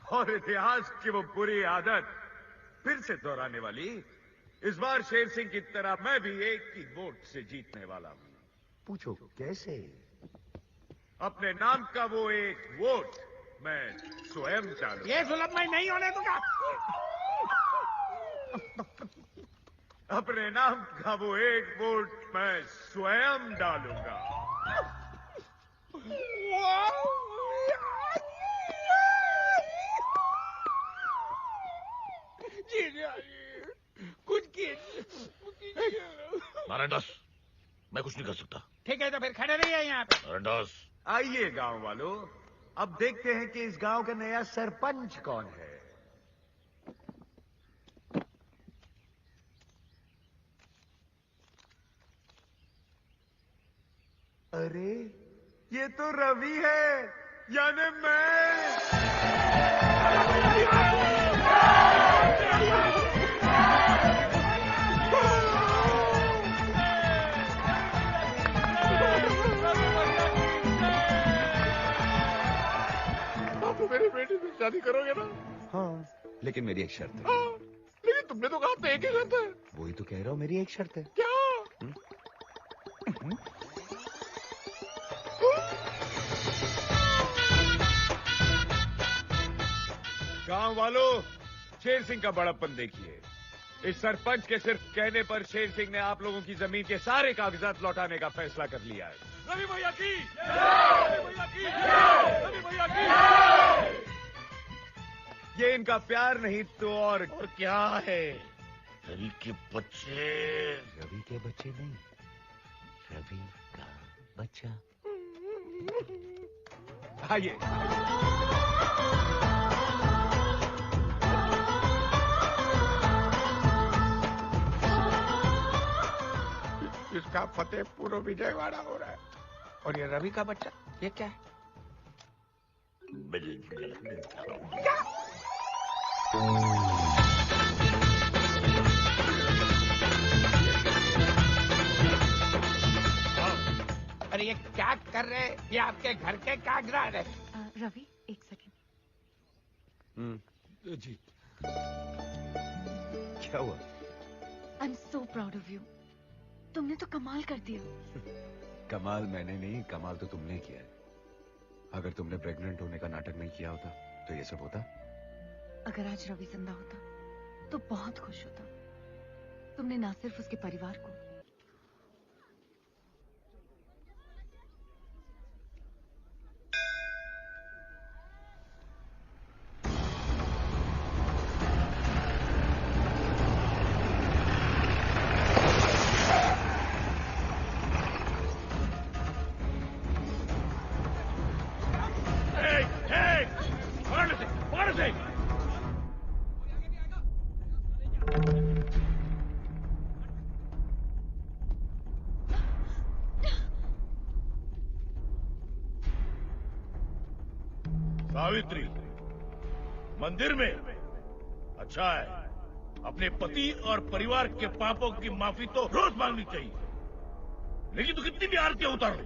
और इतिहास की वो बुरी आदत फिर से दोहराने वाली, इस बार शेर सिंह की तरह मैं भी एक ही वोट से जीतने वाला हूं। पूछो कैसे? अपने नाम का वो एक वोट मैं स्वयं डालूं। ये सुलभ में नहीं होने दूंगा। अपने नाम का वो एक वोट मैं स्वयं डालूंगा। कुछ कीजिए। नारायणदास, मैं कुछ नहीं कर सकता। ठीक है, तो फिर खड़े रहिए यहाँ पे। नारायणदास, आइए गांव वालों, अब देखते हैं कि इस गांव का नया सरपंच कौन है। अरे, ये तो रवि है, यानी मैं। आप तो मेरी बेटी से शादी करोगे ना? हाँ, लेकिन मेरी एक शर्त है। हाँ, लेकिन तुमने तो कहा था एक ही शर्त है। वही तो कह रहा हूँ, मेरी एक शर्त है। क्या? गांव वालों, शेर सिंह का बड़प्पन देखिए। इस सरपंच के सिर्फ कहने पर शेर सिंह ने आप लोगों की जमीन के सारे कागजात लौटाने का फैसला कर लिया है। रवि भैया की, रवि भैया की, रवि भैया की। ये इनका प्यार नहीं तो और क्या है? रवि के बच्चे। रवि के बच्चे नहीं, रवि का बच्चा। आइए। इस का फतेहपुर विजयवाड़ा हो रहा है। और ये रवि का बच्चा, ये क्या है? अरे ये क्या कर रहे हैं? ये आपके घर के कागजात है। रवि एक सेकंड। जी क्या हुआ? I am so proud of you. तुमने तो कमाल कर दिया। कमाल मैंने नहीं, कमाल तो तुमने किया है। अगर तुमने प्रेग्नेंट होने का नाटक नहीं किया होता तो ये सब होता। अगर आज रवि जिंदा होता तो बहुत खुश होता। तुमने ना सिर्फ उसके परिवार को, सावित्री, मंदिर में? अच्छा है, अपने पति और परिवार के पापों की माफी तो रोज मांगनी चाहिए, लेकिन तू कितनी भी आरतियां उतार ले,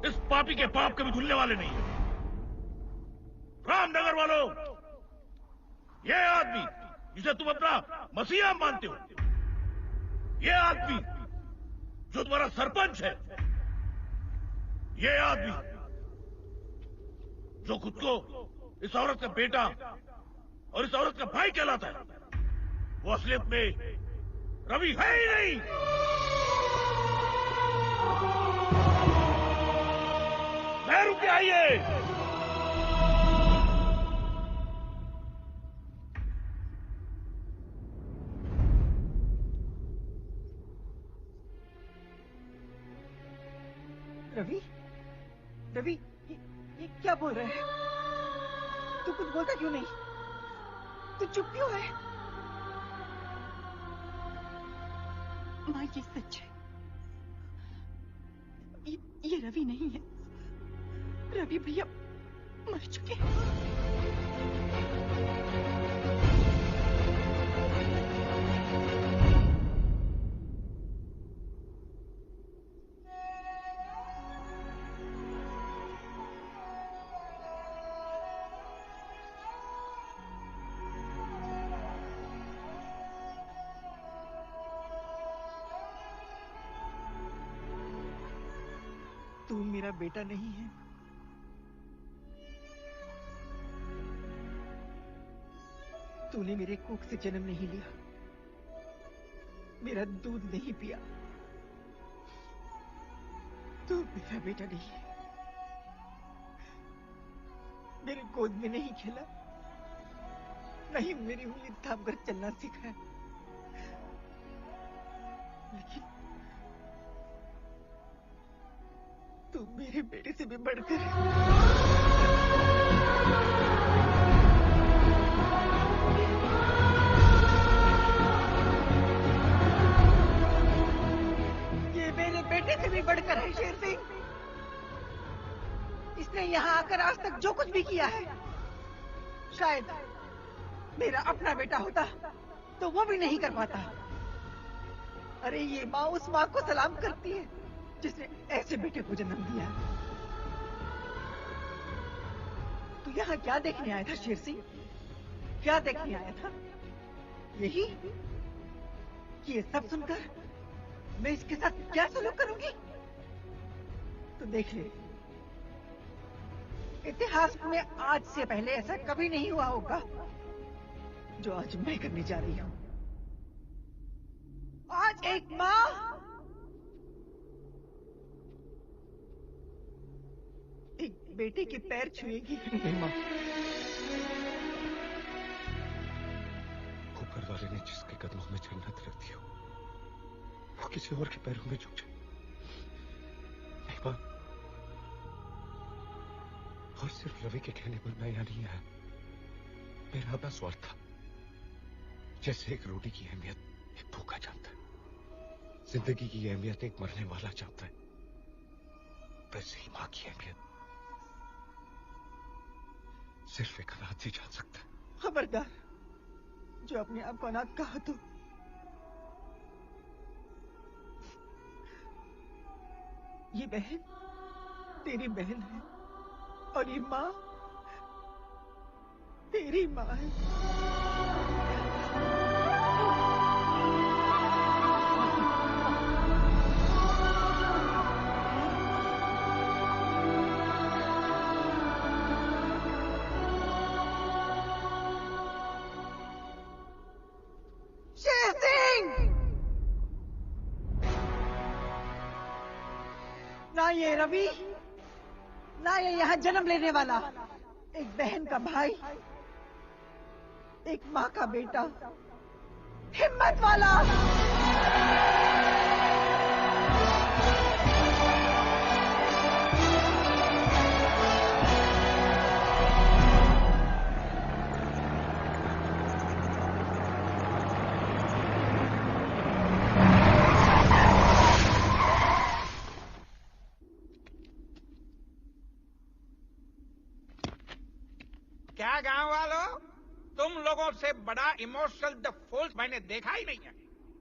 इस पापी के पाप कभी धुलने वाले नहीं है। रामनगर वालों, ये आदमी जिसे तुम अपना मसीहा मानते हो, ये आदमी जो तुम्हारा सरपंच है, ये आदमी जो खुद को इस औरत का बेटा और इस औरत का भाई कहलाता है, वो असलियत में रवि है ही नहीं। मैं रुके आइए। रवि, रवि, ये क्या बोल रहे हैं? तू कुछ बोलता क्यों नहीं? तू चुप क्यों है? माँ ये सच है। ये रवि नहीं है। रवि भैया मर चुके हैं। तू मेरा बेटा नहीं है। तूने मेरे कोख से जन्म नहीं लिया, मेरा दूध नहीं पिया। तू मेरा बेटा नहीं है। मेरे गोद में नहीं खेला, नहीं मेरी उंगली थाम कर चलना सिखाया, लेकिन तू मेरे बेटे से भी बढ़कर ये मेरे बेटे से भी बढ़कर है शेर सिंह। इसने यहाँ आकर आज तक जो कुछ भी किया है, शायद मेरा अपना बेटा होता तो वो भी नहीं कर पाता। अरे ये माँ उस माँ को सलाम करती है जिसने ऐसे बेटे को जन्म दिया। तू यहाँ क्या देखने आया था शेर सिंह? क्या देखने आया था? यही कि ये सब सुनकर मैं इसके साथ क्या सलूक करूंगी? तो देख ले, इतिहास में आज से पहले ऐसा कभी नहीं हुआ होगा जो आज मैं करने जा रही हूँ। आज एक माँ एक बेटे के पैर छुएगी। नहीं माँ, ऊपर वाले ने जिसके कदमों में जन्नत रख दी हो, वो किसी और के पैरों में झुक जाए। नहीं माँ, और सिर्फ रवि के कहने पर मैं यहाँ नहीं आया। मेरा अपना स्वार्थ था, जैसे एक रोटी की अहमियत एक भूखा जानता है। जिंदगी की अहमियत एक मरने वाला जानता है, वैसे ही मां की अहमियत सिर्फ एक अनाथ ही जान सकता है। खबरदार, जो अपने आप को अनाथ कहा तो ये बहन तेरी बहन है और ये माँ तेरी माँ है। शेर सिंह! ना ये रवि, ना ये यहाँ जन्म लेने वाला, एक बहन का भाई, एक माँ का बेटा, हिम्मत वाला। क्या गांव वालों, तुम लोगों से बड़ा इमोशनल द फूल मैंने देखा ही नहीं है।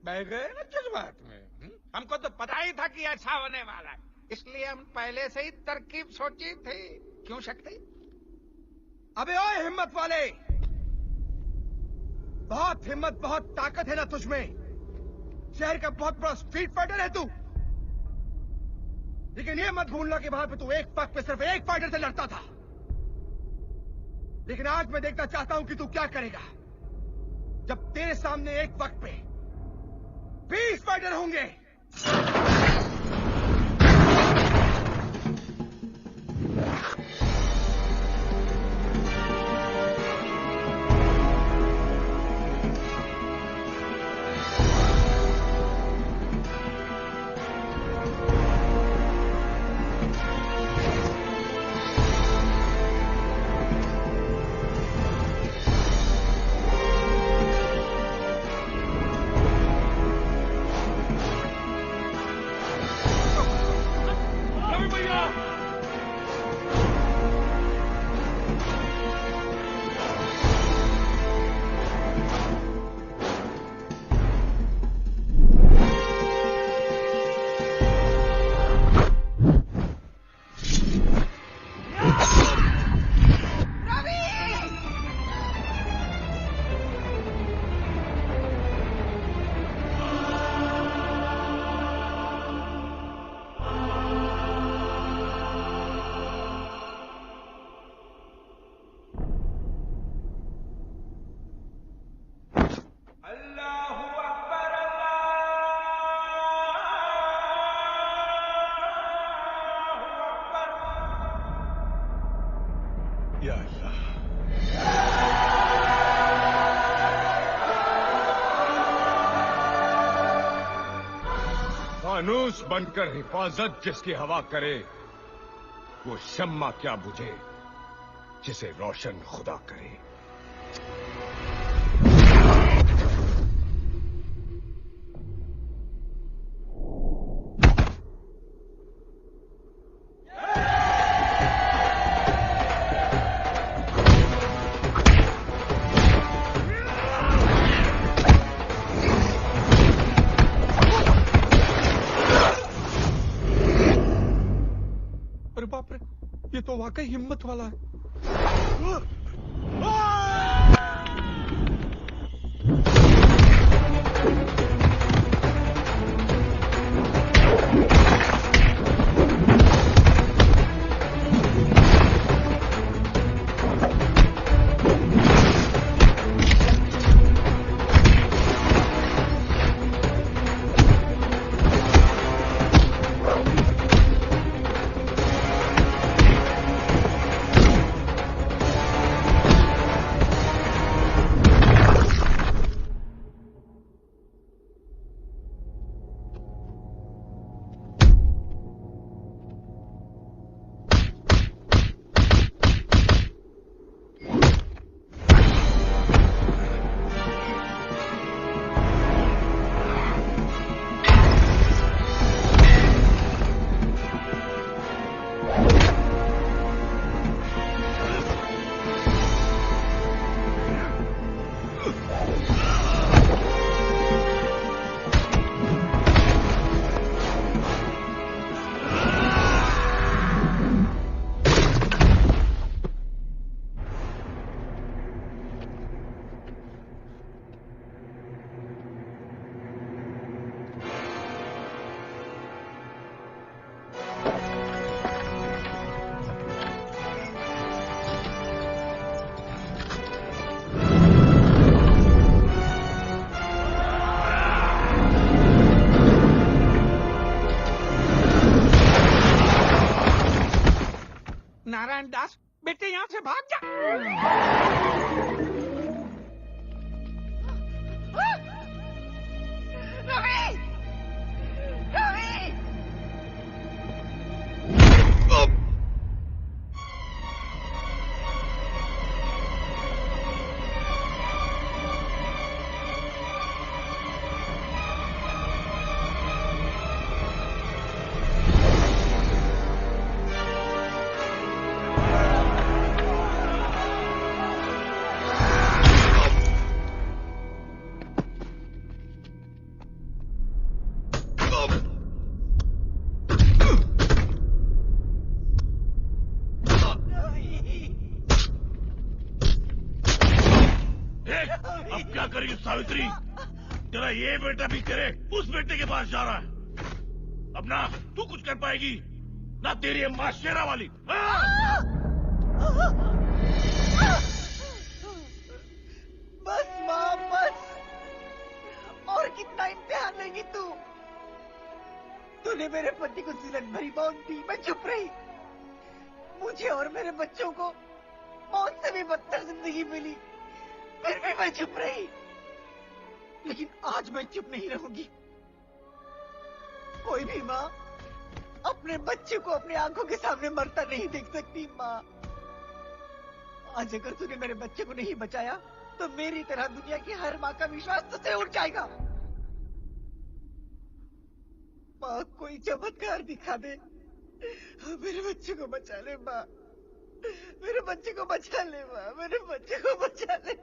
बह गए ना जज्बात में। हमको तो पता ही था कि ऐसा होने वाला है, इसलिए हम पहले से ही तरकीब सोची थी। क्यों शक्ति? अबे ओए हिम्मत वाले, बहुत हिम्मत बहुत ताकत है ना तुझमें। शहर का बहुत बड़ा स्ट्रीट फाइटर है तू, लेकिन ये मत भूलना कि वहां पे तू एक पग पे सिर्फ एक फाइटर से लड़ता था। लेकिन आज मैं देखना चाहता हूं कि तू क्या करेगा जब तेरे सामने एक वक्त पे 20 फाइटर होंगे। फानूस बनकर हिफाजत जिसकी हवा करे, वो शम्मा क्या बुझे जिसे रोशन खुदा करे। अरे बाप रे, ये तो वाकई हिम्मत वाला है। बेटे यहाँ से भाग जा। रवि! रवि! अब क्या करेगी सावित्री? तेरा ये बेटा भी तेरे उस बेटे के पास जा रहा है। अब ना तू कुछ कर पाएगी ना तेरी अम्मा शेरा वाली। बस माँ बस, और कितना इम्तिहान लेगी तू? तूने मेरे पति को जिलन भरी मौत दी, मैं चुप रही। मुझे और मेरे बच्चों को मौत से भी बदतर जिंदगी मिली, फिर भी मैं चुप रही। लेकिन आज मैं चुप नहीं रहूंगी। कोई भी माँ अपने बच्चे को अपनी आंखों के सामने मरता नहीं देख सकती। माँ, आज अगर तूने मेरे बच्चे को नहीं बचाया तो मेरी तरह दुनिया की हर माँ का विश्वास तुझसे उठ जाएगा। माँ, कोई चमत्कार दिखा दे, मेरे बच्चे को बचा ले। माँ, मेरे बच्चे को बचा ले। माँ, मेरे बच्चे को बचा ले।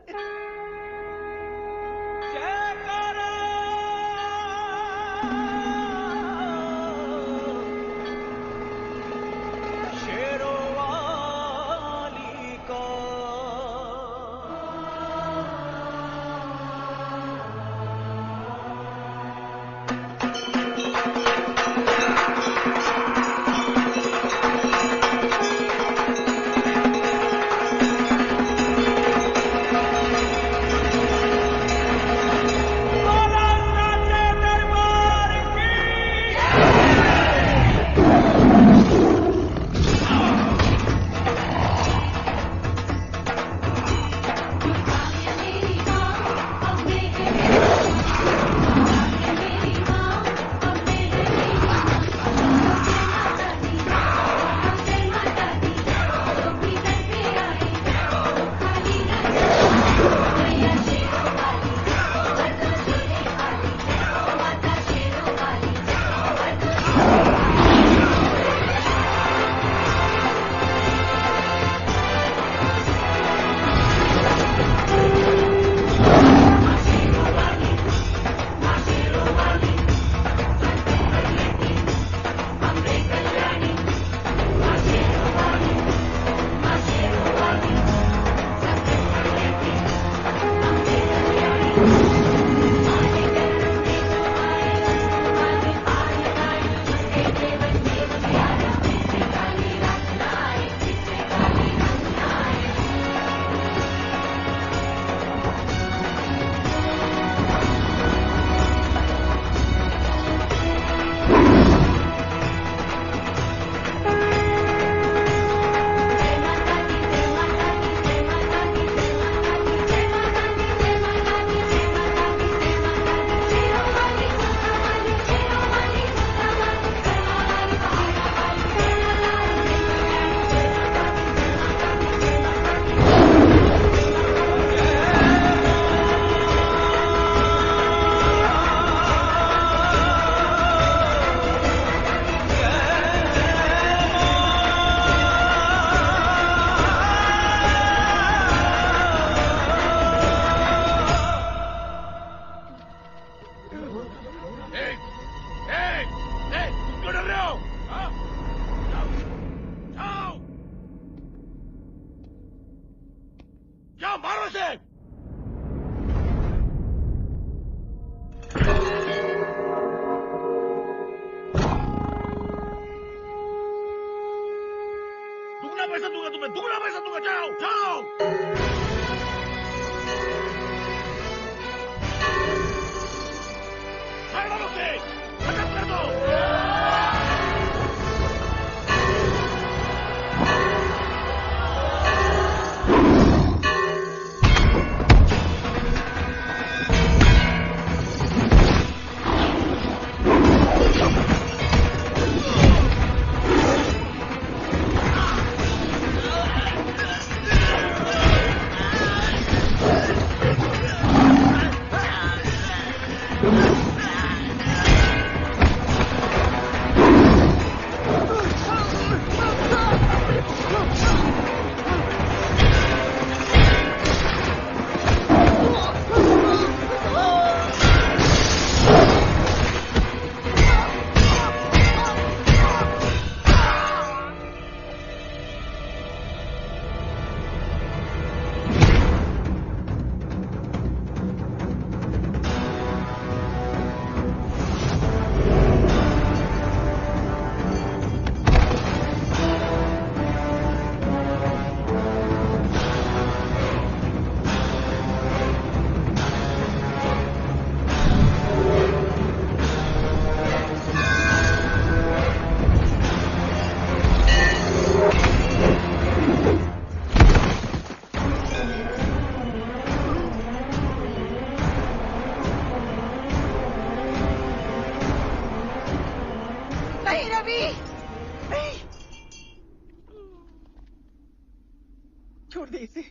छोड़ दे इसे,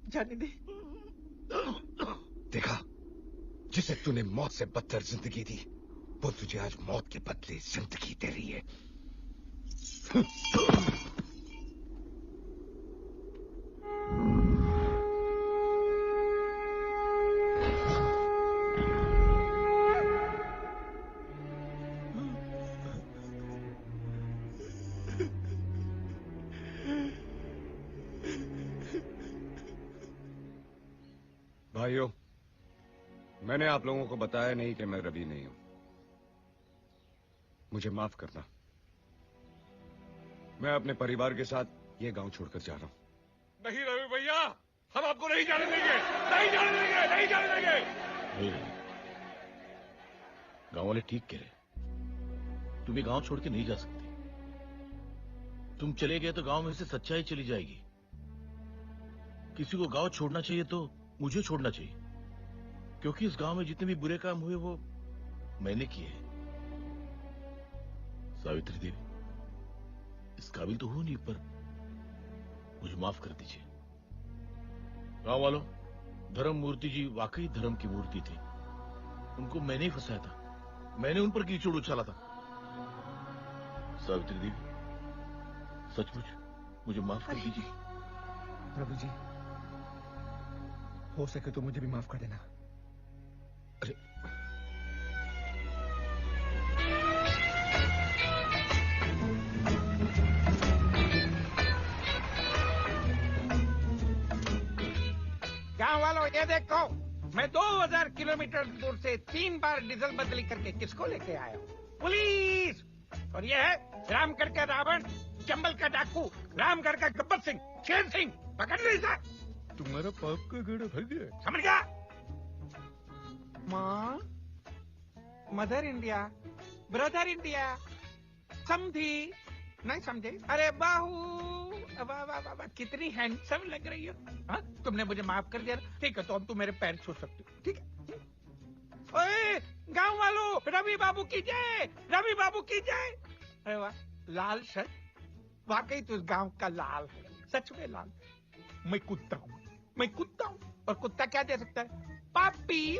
जाने दे। देखा, जिसे तूने मौत से बदतर जिंदगी दी, वो तुझे आज मौत के बदले जिंदगी दे रही है। भाइयों, मैंने आप लोगों को बताया नहीं कि मैं रवि नहीं हूं। मुझे माफ करना। मैं अपने परिवार के साथ ये गांव छोड़कर जा रहा हूं। नहीं रवि भैया, हम आपको नहीं जाने देंगे, नहीं जाने देंगे, नहीं जाने देंगे। नहीं रवि, गांव वाले ठीक कह रहे। तुम ये गांव छोड़ के नहीं जा सकते। तुम चले गए तो गांव में से सच्चाई चली जाएगी। किसी को गांव छोड़ना चाहिए तो मुझे छोड़ना चाहिए, क्योंकि इस गांव में जितने भी बुरे काम हुए वो मैंने किए हैं। सावित्री देवी, इस काबिल तो हूं नहीं, पर मुझे माफ कर दीजिए। गांव वालों, धर्म मूर्ति जी वाकई धर्म की मूर्ति थी। उनको मैंने ही फंसाया था, मैंने उन पर कीचड़ उछाला था। सावित्री देवी, सचमुच मुझे माफ कर दीजिए। प्रभु जी, हो सके तो मुझे भी माफ कर देना। अरे गांव वालों, ये देखो, मैं 2000 किलोमीटर दूर से 3 बार डीजल बदली करके किसको लेके आया हूँ? पुलिस। और ये है रामगढ़ का रावण, चंबल का डाकू, रामगढ़ का गब्बर सिंह, शेर सिंह। पकड़ ली सर। तुम्हारा पाप का गड़ा भर गया। समझ गया? माँ, मदर इंडिया, ब्रदर इंडिया, समझी? नहीं समझे? अरे बाहू, वाह वाह वाह, कितनी हैंडसम लग रही हो। हाँ, तुमने मुझे माफ कर दिया। ठीक है, तो अब तुम मेरे पैर छू सकते हो। ठीक है? ओए, गांव वालों, रवि बाबू की जय, रवि बाबू की जय। अरे वाह, लाल शर्ट, वाकई तू इस गांव का लाल है, सच में लाल। मैं कुत्ता हूँ, मैं कुत्ता हूँ, और कुत्ता क्या दे सकता है? पापी।